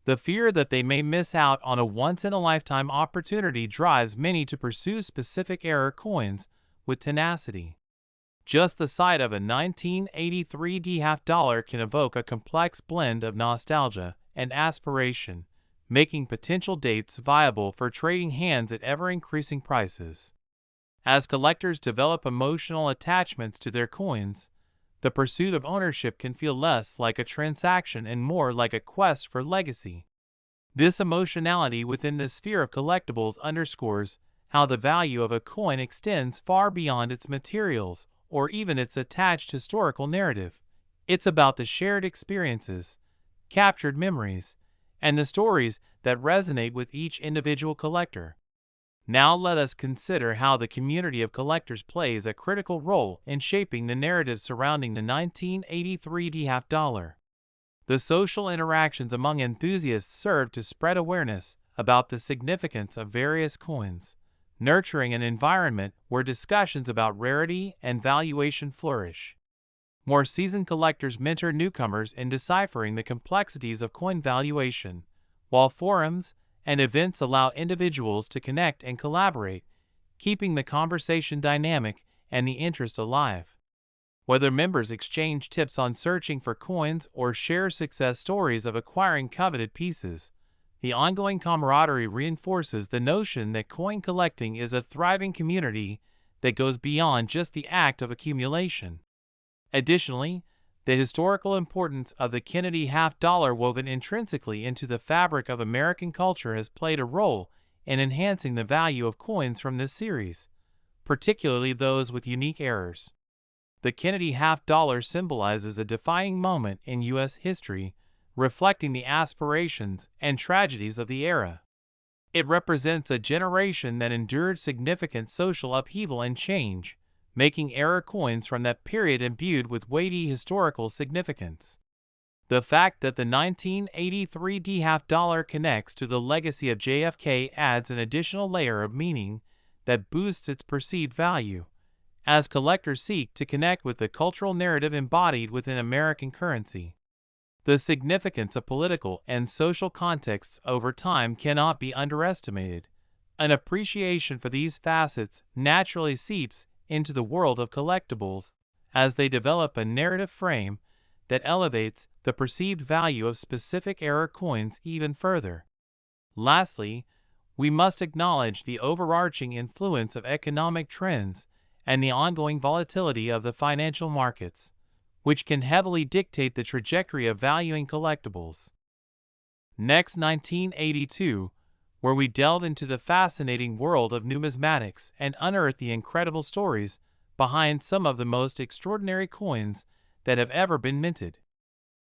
The fear that they may miss out on a once-in-a-lifetime opportunity drives many to pursue specific era coins with tenacity. Just the sight of a 1983 D-half dollar can evoke a complex blend of nostalgia and aspiration, making potential dates viable for trading hands at ever-increasing prices. As collectors develop emotional attachments to their coins, the pursuit of ownership can feel less like a transaction and more like a quest for legacy. This emotionality within the sphere of collectibles underscores how the value of a coin extends far beyond its materials or even its attached historical narrative. It's about the shared experiences, captured memories, and the stories that resonate with each individual collector. Now let us consider how the community of collectors plays a critical role in shaping the narrative surrounding the 1983 D-half dollar. The social interactions among enthusiasts serve to spread awareness about the significance of various coins, nurturing an environment where discussions about rarity and valuation flourish. More seasoned collectors mentor newcomers in deciphering the complexities of coin valuation, while forums and events allow individuals to connect and collaborate, keeping the conversation dynamic and the interest alive. Whether members exchange tips on searching for coins or share success stories of acquiring coveted pieces, the ongoing camaraderie reinforces the notion that coin collecting is a thriving community that goes beyond just the act of accumulation. Additionally, the historical importance of the Kennedy half dollar woven intrinsically into the fabric of American culture has played a role in enhancing the value of coins from this series, particularly those with unique errors. The Kennedy half dollar symbolizes a defining moment in U.S. history, reflecting the aspirations and tragedies of the era. It represents a generation that endured significant social upheaval and change, making era coins from that period imbued with weighty historical significance. The fact that the 1983 D-half dollar connects to the legacy of JFK adds an additional layer of meaning that boosts its perceived value, as collectors seek to connect with the cultural narrative embodied within American currency. The significance of political and social contexts over time cannot be underestimated. An appreciation for these facets naturally seeps into the world of collectibles as they develop a narrative frame that elevates the perceived value of specific era coins even further. Lastly, we must acknowledge the overarching influence of economic trends and the ongoing volatility of the financial markets, which can heavily dictate the trajectory of valuing collectibles. Next, 1982, where we delve into the fascinating world of numismatics and unearth the incredible stories behind some of the most extraordinary coins that have ever been minted.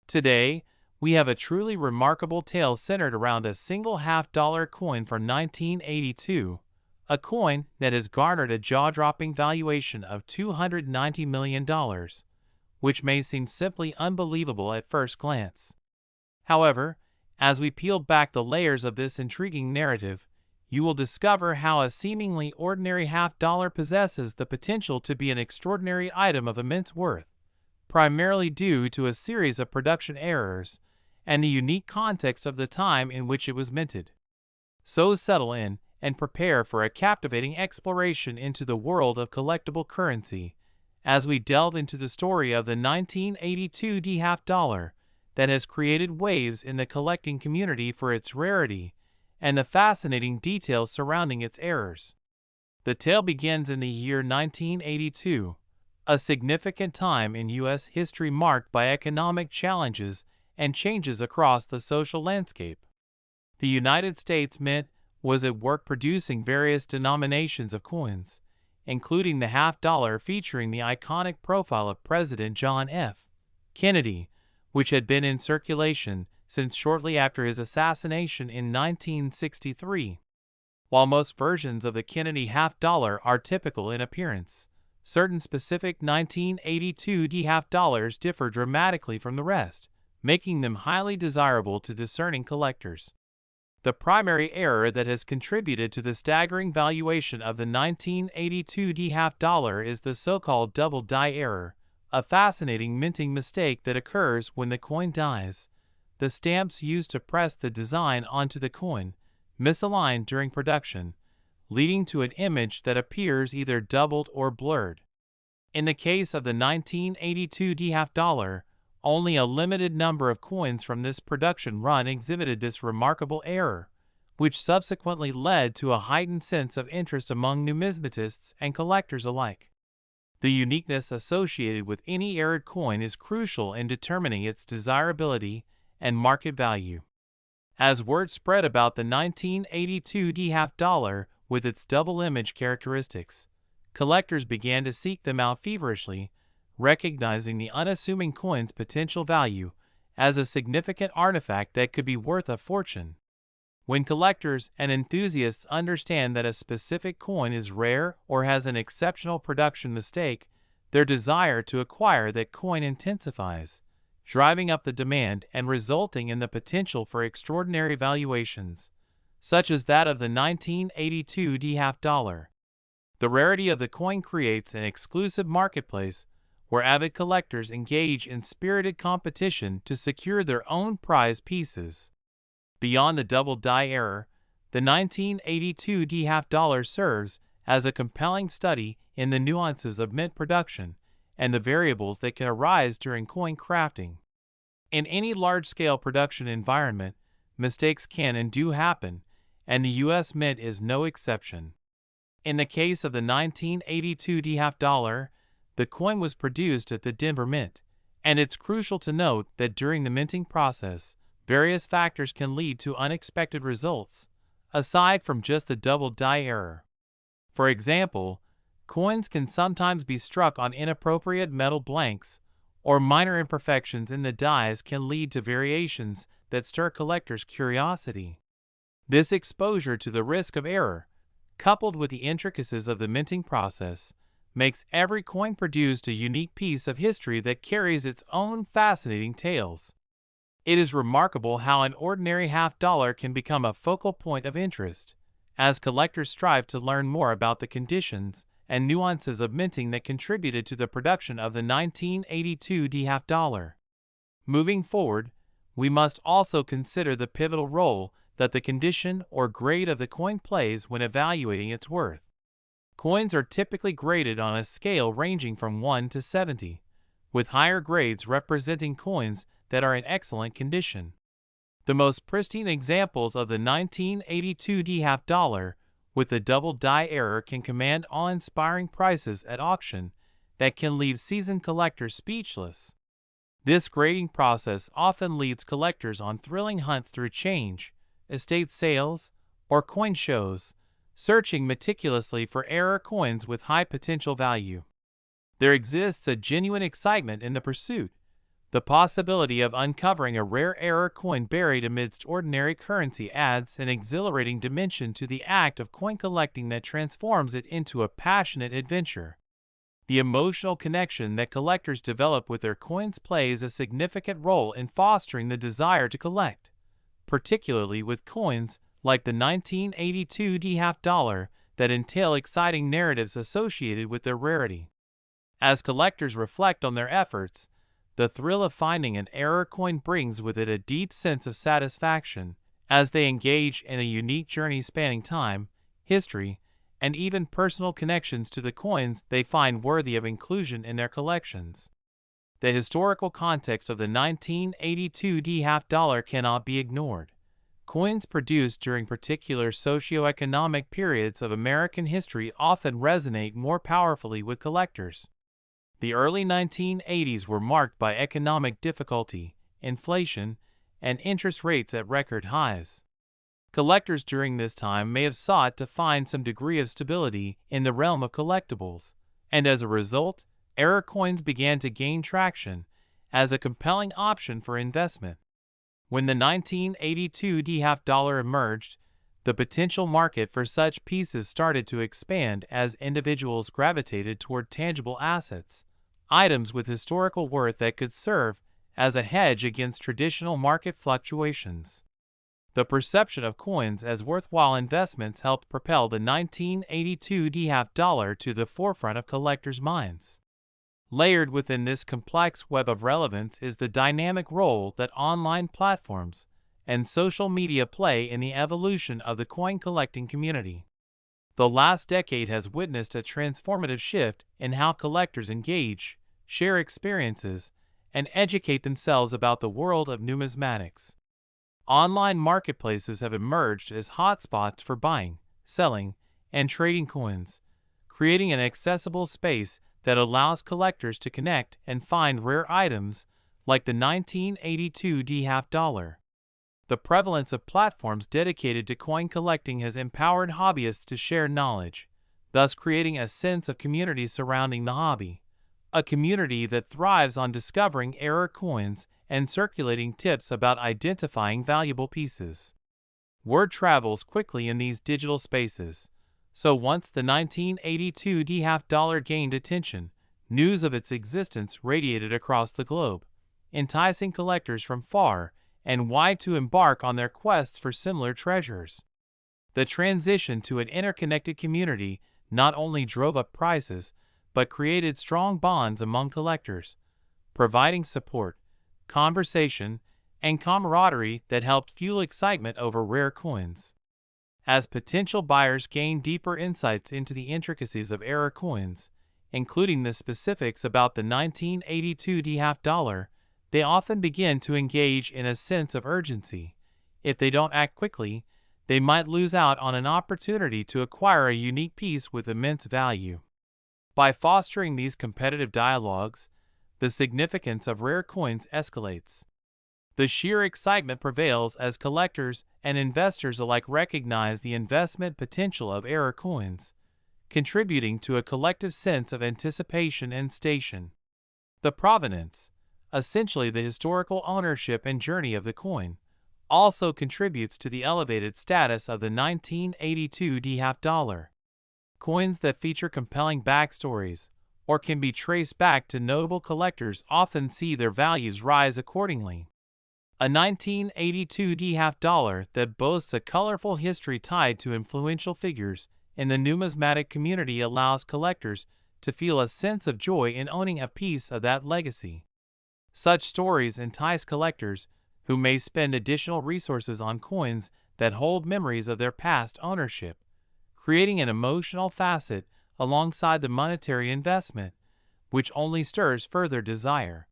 Today, we have a truly remarkable tale centered around a single half-dollar coin from 1982, a coin that has garnered a jaw-dropping valuation of $290 million, which may seem simply unbelievable at first glance. However, as we peel back the layers of this intriguing narrative, you will discover how a seemingly ordinary half-dollar possesses the potential to be an extraordinary item of immense worth, primarily due to a series of production errors and the unique context of the time in which it was minted. So settle in and prepare for a captivating exploration into the world of collectible currency as we delve into the story of the 1982 D half-dollar that has created waves in the collecting community for its rarity and the fascinating details surrounding its errors. The tale begins in the year 1982, a significant time in U.S. history marked by economic challenges and changes across the social landscape. The United States Mint was at work producing various denominations of coins, including the half-dollar featuring the iconic profile of President John F. Kennedy, which had been in circulation since shortly after his assassination in 1963. While most versions of the Kennedy half-dollar are typical in appearance, certain specific 1982 D half-dollars differ dramatically from the rest, making them highly desirable to discerning collectors. The primary error that has contributed to the staggering valuation of the 1982 D half-dollar is the so-called double die error, a fascinating minting mistake that occurs when the coin dies. The stamps used to press the design onto the coin misalign during production, leading to an image that appears either doubled or blurred. In the case of the 1982 D half-dollar, only a limited number of coins from this production run exhibited this remarkable error, which subsequently led to a heightened sense of interest among numismatists and collectors alike. The uniqueness associated with any errored coin is crucial in determining its desirability and market value. As word spread about the 1982 D half-dollar with its double image characteristics, collectors began to seek them out feverishly, recognizing the unassuming coin's potential value as a significant artifact that could be worth a fortune. When collectors and enthusiasts understand that a specific coin is rare or has an exceptional production mistake, their desire to acquire that coin intensifies, driving up the demand and resulting in the potential for extraordinary valuations, such as that of the 1982 D half-dollar. The rarity of the coin creates an exclusive marketplace where avid collectors engage in spirited competition to secure their own prize pieces. Beyond the double die error, the 1982 D half-dollar serves as a compelling study in the nuances of mint production and the variables that can arise during coin crafting. In any large-scale production environment, mistakes can and do happen, and the U.S. Mint is no exception. In the case of the 1982 D half-dollar, the coin was produced at the Denver Mint, and it's crucial to note that during the minting process, various factors can lead to unexpected results, aside from just the double die error. For example, coins can sometimes be struck on inappropriate metal blanks, or minor imperfections in the dies can lead to variations that stir collectors' curiosity. This exposure to the risk of error, coupled with the intricacies of the minting process, makes every coin produced a unique piece of history that carries its own fascinating tales. It is remarkable how an ordinary half-dollar can become a focal point of interest, as collectors strive to learn more about the conditions and nuances of minting that contributed to the production of the 1982 D half-dollar. Moving forward, we must also consider the pivotal role that the condition or grade of the coin plays when evaluating its worth. Coins are typically graded on a scale ranging from 1 to 70, with higher grades representing coins that are in excellent condition. The most pristine examples of the 1982 D half-dollar with the double die error can command awe-inspiring prices at auction that can leave seasoned collectors speechless. This grading process often leads collectors on thrilling hunts through change, estate sales, or coin shows, searching meticulously for error coins with high potential value. There exists a genuine excitement in the pursuit. The possibility of uncovering a rare error coin buried amidst ordinary currency adds an exhilarating dimension to the act of coin collecting that transforms it into a passionate adventure. The emotional connection that collectors develop with their coins plays a significant role in fostering the desire to collect, particularly with coins like the 1982 D-half dollar that entail exciting narratives associated with their rarity. As collectors reflect on their efforts, the thrill of finding an error coin brings with it a deep sense of satisfaction as they engage in a unique journey spanning time, history, and even personal connections to the coins they find worthy of inclusion in their collections. The historical context of the 1982 D-half dollar cannot be ignored. Coins produced during particular socioeconomic periods of American history often resonate more powerfully with collectors. The early 1980s were marked by economic difficulty, inflation, and interest rates at record highs. Collectors during this time may have sought to find some degree of stability in the realm of collectibles, and as a result, error coins began to gain traction as a compelling option for investment. When the 1982 D-half dollar emerged, the potential market for such pieces started to expand as individuals gravitated toward tangible assets, items with historical worth that could serve as a hedge against traditional market fluctuations. The perception of coins as worthwhile investments helped propel the 1982 D-half dollar to the forefront of collectors' minds. Layered within this complex web of relevance is the dynamic role that online platforms and social media play in the evolution of the coin collecting community. The last decade has witnessed a transformative shift in how collectors engage, share experiences, and educate themselves about the world of numismatics. Online marketplaces have emerged as hotspots for buying, selling, and trading coins, creating an accessible space that allows collectors to connect and find rare items like the 1982 D-half dollar. The prevalence of platforms dedicated to coin collecting has empowered hobbyists to share knowledge, thus creating a sense of community surrounding the hobby. A community that thrives on discovering error coins and circulating tips about identifying valuable pieces. Word travels quickly in these digital spaces, so once the 1982 D-half dollar gained attention, news of its existence radiated across the globe, enticing collectors from far and wide to embark on their quests for similar treasures. The transition to an interconnected community not only drove up prices, but created strong bonds among collectors, providing support, conversation, and camaraderie that helped fuel excitement over rare coins. As potential buyers gain deeper insights into the intricacies of error coins, including the specifics about the 1982 D-half dollar, they often begin to engage in a sense of urgency. If they don't act quickly, they might lose out on an opportunity to acquire a unique piece with immense value. By fostering these competitive dialogues, the significance of rare coins escalates. The sheer excitement prevails as collectors and investors alike recognize the investment potential of error coins, contributing to a collective sense of anticipation and station. The provenance, essentially the historical ownership and journey of the coin, also contributes to the elevated status of the 1982 D-half dollar. Coins that feature compelling backstories or can be traced back to notable collectors often see their values rise accordingly. A 1982 D-half dollar that boasts a colorful history tied to influential figures in the numismatic community allows collectors to feel a sense of joy in owning a piece of that legacy. Such stories entice collectors who may spend additional resources on coins that hold memories of their past ownership, creating an emotional facet alongside the monetary investment, which only stirs further desire.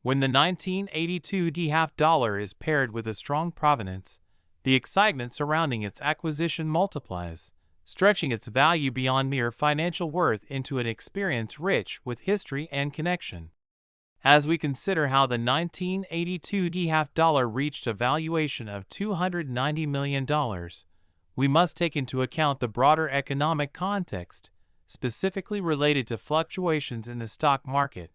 When the 1982 D-half dollar is paired with a strong provenance, the excitement surrounding its acquisition multiplies, stretching its value beyond mere financial worth into an experience rich with history and connection. As we consider how the 1982 D-half dollar reached a valuation of $290 million, we must take into account the broader economic context, specifically related to fluctuations in the stock market.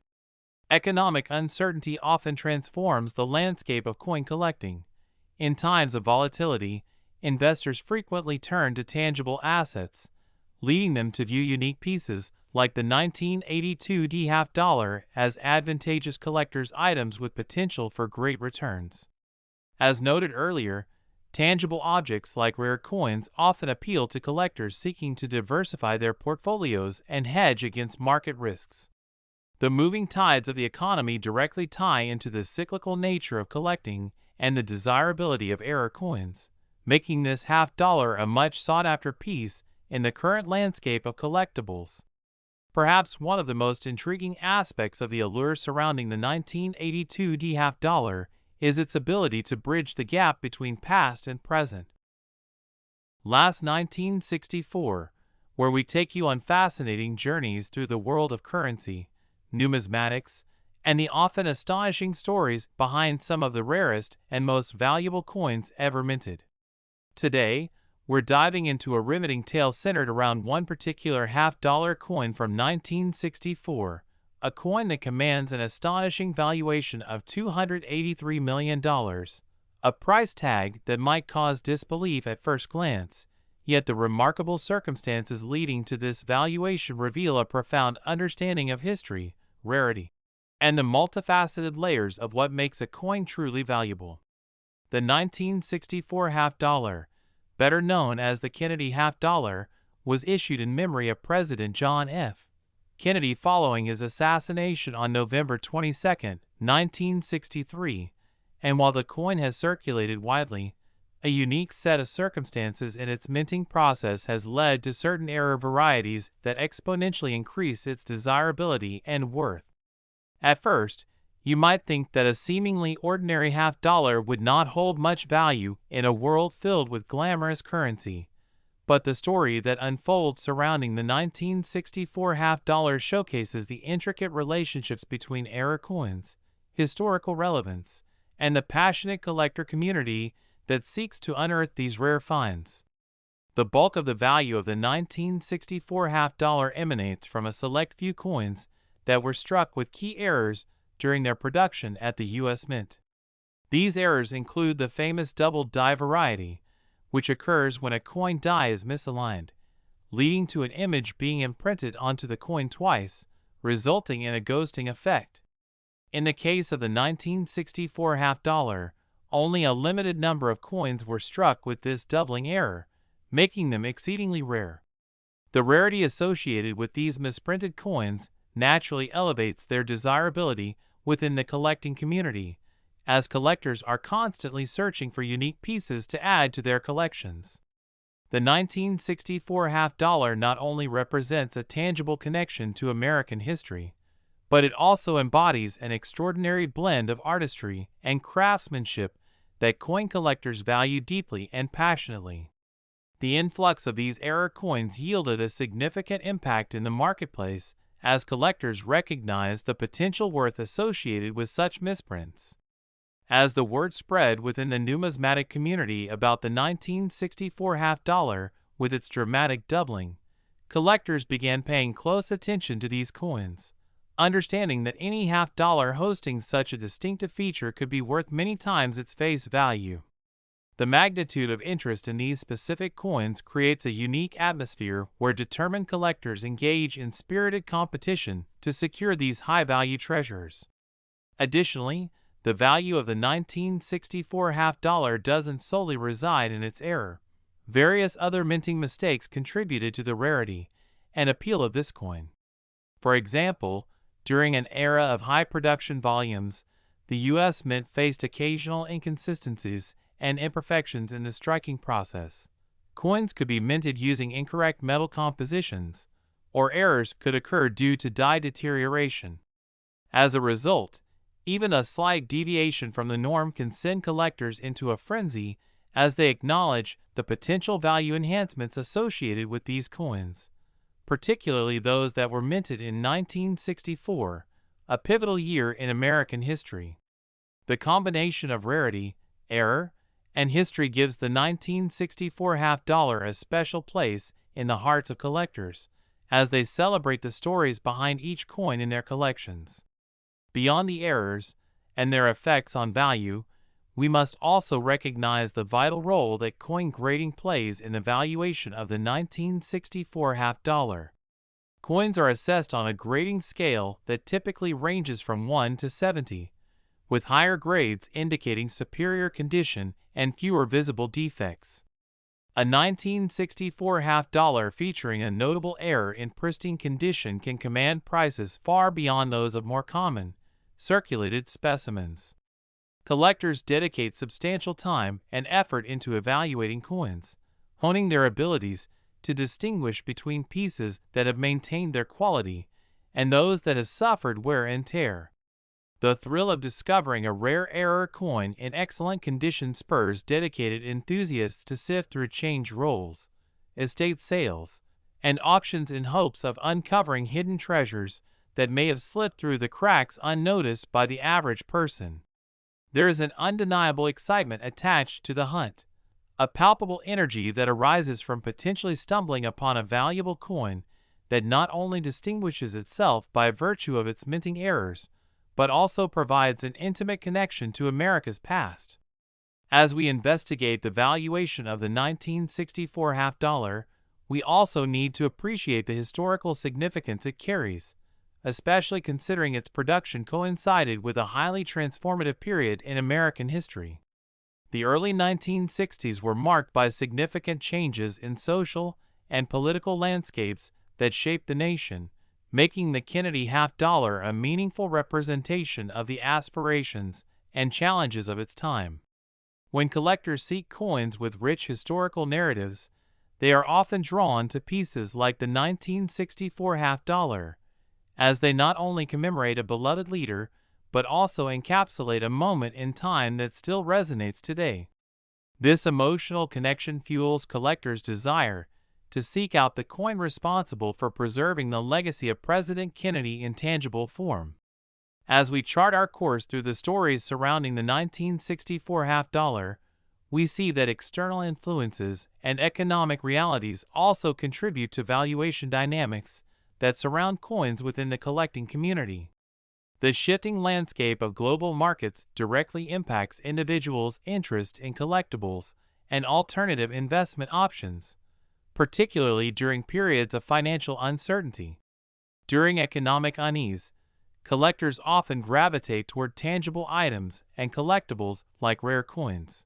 Economic uncertainty often transforms the landscape of coin collecting. In times of volatility, investors frequently turn to tangible assets, leading them to view unique pieces like the 1982 D half dollar as advantageous collector's items with potential for great returns. As noted earlier, tangible objects like rare coins often appeal to collectors seeking to diversify their portfolios and hedge against market risks. The moving tides of the economy directly tie into the cyclical nature of collecting and the desirability of rare coins, making this half dollar a much sought-after piece in the current landscape of collectibles. Perhaps one of the most intriguing aspects of the allure surrounding the 1982 D half dollar is its ability to bridge the gap between past and present. Last 1964, where we take you on fascinating journeys through the world of currency, numismatics, and the often astonishing stories behind some of the rarest and most valuable coins ever minted. Today, we're diving into a riveting tale centered around one particular half-dollar coin from 1964, a coin that commands an astonishing valuation of $283 million, a price tag that might cause disbelief at first glance, yet the remarkable circumstances leading to this valuation reveal a profound understanding of history, rarity, and the multifaceted layers of what makes a coin truly valuable. The 1964 half-dollar, better known as the Kennedy half-dollar, was issued in memory of President John F. Kennedy following his assassination on November 22, 1963, and while the coin has circulated widely, a unique set of circumstances in its minting process has led to certain error varieties that exponentially increase its desirability and worth. At first, you might think that a seemingly ordinary half-dollar would not hold much value in a world filled with glamorous currency, but the story that unfolds surrounding the 1964 half-dollar showcases the intricate relationships between error coins, historical relevance, and the passionate collector community that seeks to unearth these rare finds. The bulk of the value of the 1964 half-dollar emanates from a select few coins that were struck with key errors during their production at the U.S. Mint. These errors include the famous double die variety, which occurs when a coin die is misaligned, leading to an image being imprinted onto the coin twice, resulting in a ghosting effect. In the case of the 1964 half-dollar, only a limited number of coins were struck with this doubling error, making them exceedingly rare. The rarity associated with these misprinted coins naturally elevates their desirability within the collecting community, as collectors are constantly searching for unique pieces to add to their collections. The 1964 half-dollar not only represents a tangible connection to American history, but it also embodies an extraordinary blend of artistry and craftsmanship that coin collectors value deeply and passionately. The influx of these error coins yielded a significant impact in the marketplace as collectors recognized the potential worth associated with such misprints. As the word spread within the numismatic community about the 1964 half-dollar with its dramatic doubling, collectors began paying close attention to these coins, understanding that any half-dollar hosting such a distinctive feature could be worth many times its face value. The magnitude of interest in these specific coins creates a unique atmosphere where determined collectors engage in spirited competition to secure these high-value treasures. Additionally, the value of the 1964 half-dollar doesn't solely reside in its error. Various other minting mistakes contributed to the rarity and appeal of this coin. For example, during an era of high production volumes, the U.S. Mint faced occasional inconsistencies and imperfections in the striking process. Coins could be minted using incorrect metal compositions, or errors could occur due to die deterioration. As a result, even a slight deviation from the norm can send collectors into a frenzy as they acknowledge the potential value enhancements associated with these coins, particularly those that were minted in 1964, a pivotal year in American history. The combination of rarity, error, and history gives the 1964 half-dollar a special place in the hearts of collectors, as they celebrate the stories behind each coin in their collections. Beyond the errors and their effects on value, we must also recognize the vital role that coin grading plays in the valuation of the 1964 half dollar. Coins are assessed on a grading scale that typically ranges from 1 to 70, with higher grades indicating superior condition and fewer visible defects. A 1964 half dollar featuring a notable error in pristine condition can command prices far beyond those of more common, circulated specimens. Collectors dedicate substantial time and effort into evaluating coins, honing their abilities to distinguish between pieces that have maintained their quality and those that have suffered wear and tear. The thrill of discovering a rare error coin in excellent condition spurs dedicated enthusiasts to sift through change rolls, estate sales, and auctions in hopes of uncovering hidden treasures that may have slipped through the cracks unnoticed by the average person. There is an undeniable excitement attached to the hunt, a palpable energy that arises from potentially stumbling upon a valuable coin that not only distinguishes itself by virtue of its minting errors, but also provides an intimate connection to America's past. As we investigate the valuation of the 1964 half dollar, we also need to appreciate the historical significance it carries, especially considering its production coincided with a highly transformative period in American history. The early 1960s were marked by significant changes in social and political landscapes that shaped the nation, making the Kennedy half dollar a meaningful representation of the aspirations and challenges of its time. When collectors seek coins with rich historical narratives, they are often drawn to pieces like the 1964 half dollar, as they not only commemorate a beloved leader, but also encapsulate a moment in time that still resonates today. This emotional connection fuels collectors' desire to seek out the coin responsible for preserving the legacy of President Kennedy in tangible form. As we chart our course through the stories surrounding the 1964 half dollar, we see that external influences and economic realities also contribute to valuation dynamics that surround coins within the collecting community. The shifting landscape of global markets directly impacts individuals' interest in collectibles and alternative investment options, particularly during periods of financial uncertainty. During economic unease, collectors often gravitate toward tangible items and collectibles like rare coins.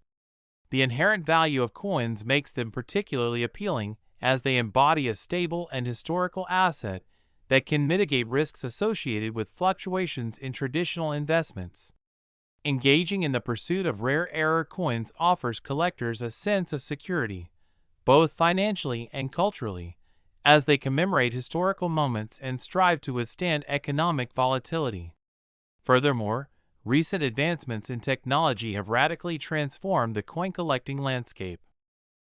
The inherent value of coins makes them particularly appealing as they embody a stable and historical asset that can mitigate risks associated with fluctuations in traditional investments. Engaging in the pursuit of rare error coins offers collectors a sense of security, both financially and culturally, as they commemorate historical moments and strive to withstand economic volatility. Furthermore, recent advancements in technology have radically transformed the coin collecting landscape.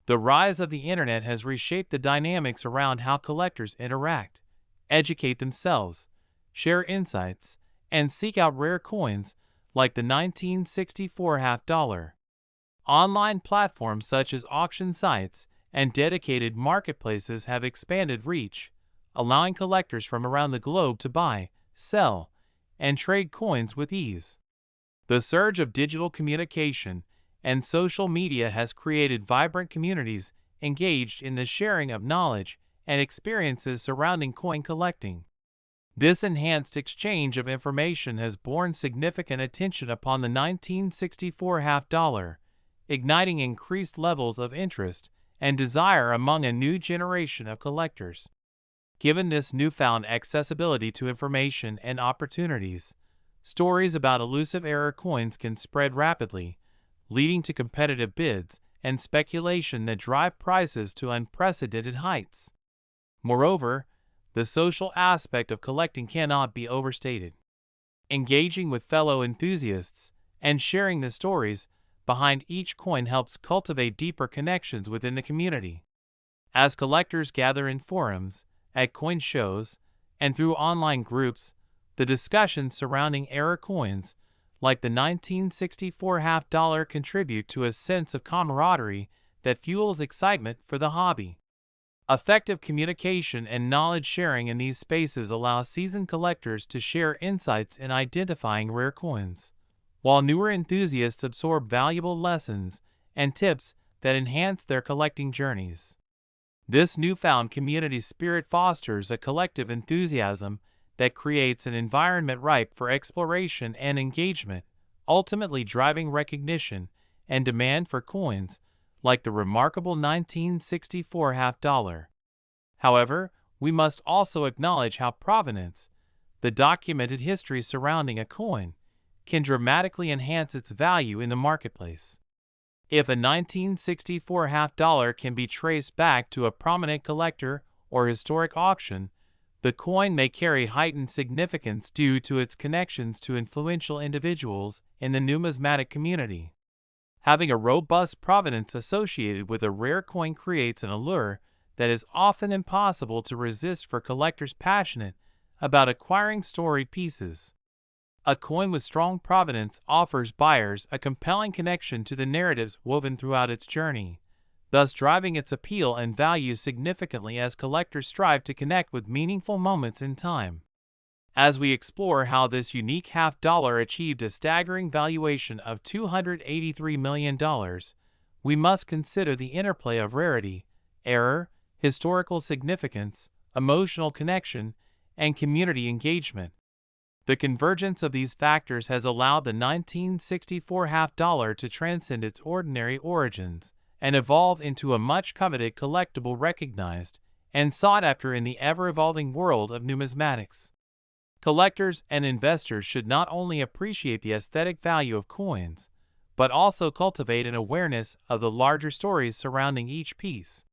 The rise of the internet has reshaped the dynamics around how collectors interact, educate themselves, share insights, and seek out rare coins like the 1964 half dollar. Online platforms such as auction sites and dedicated marketplaces have expanded reach, allowing collectors from around the globe to buy, sell, and trade coins with ease. The surge of digital communication and social media has created vibrant communities engaged in the sharing of knowledge and experiences surrounding coin collecting. This enhanced exchange of information has borne significant attention upon the 1964 half dollar, igniting increased levels of interest and desire among a new generation of collectors. Given this newfound accessibility to information and opportunities, stories about elusive error coins can spread rapidly, leading to competitive bids and speculation that drive prices to unprecedented heights. Moreover, the social aspect of collecting cannot be overstated. Engaging with fellow enthusiasts and sharing the stories behind each coin helps cultivate deeper connections within the community. As collectors gather in forums, at coin shows, and through online groups, the discussions surrounding error coins, like the 1964 half dollar, contribute to a sense of camaraderie that fuels excitement for the hobby. Effective communication and knowledge sharing in these spaces allow seasoned collectors to share insights in identifying rare coins, while newer enthusiasts absorb valuable lessons and tips that enhance their collecting journeys. This newfound community spirit fosters a collective enthusiasm that creates an environment ripe for exploration and engagement, ultimately driving recognition and demand for coins like the remarkable 1964 half dollar. However, we must also acknowledge how provenance, the documented history surrounding a coin, can dramatically enhance its value in the marketplace. If a 1964 half dollar can be traced back to a prominent collector or historic auction, the coin may carry heightened significance due to its connections to influential individuals in the numismatic community. Having a robust provenance associated with a rare coin creates an allure that is often impossible to resist for collectors passionate about acquiring storied pieces. A coin with strong provenance offers buyers a compelling connection to the narratives woven throughout its journey, thus driving its appeal and value significantly as collectors strive to connect with meaningful moments in time. As we explore how this unique half dollar achieved a staggering valuation of $283 million, we must consider the interplay of rarity, error, historical significance, emotional connection, and community engagement. The convergence of these factors has allowed the 1964 half dollar to transcend its ordinary origins and evolve into a much coveted collectible recognized and sought after in the ever-evolving world of numismatics. Collectors and investors should not only appreciate the aesthetic value of coins, but also cultivate an awareness of the larger stories surrounding each piece.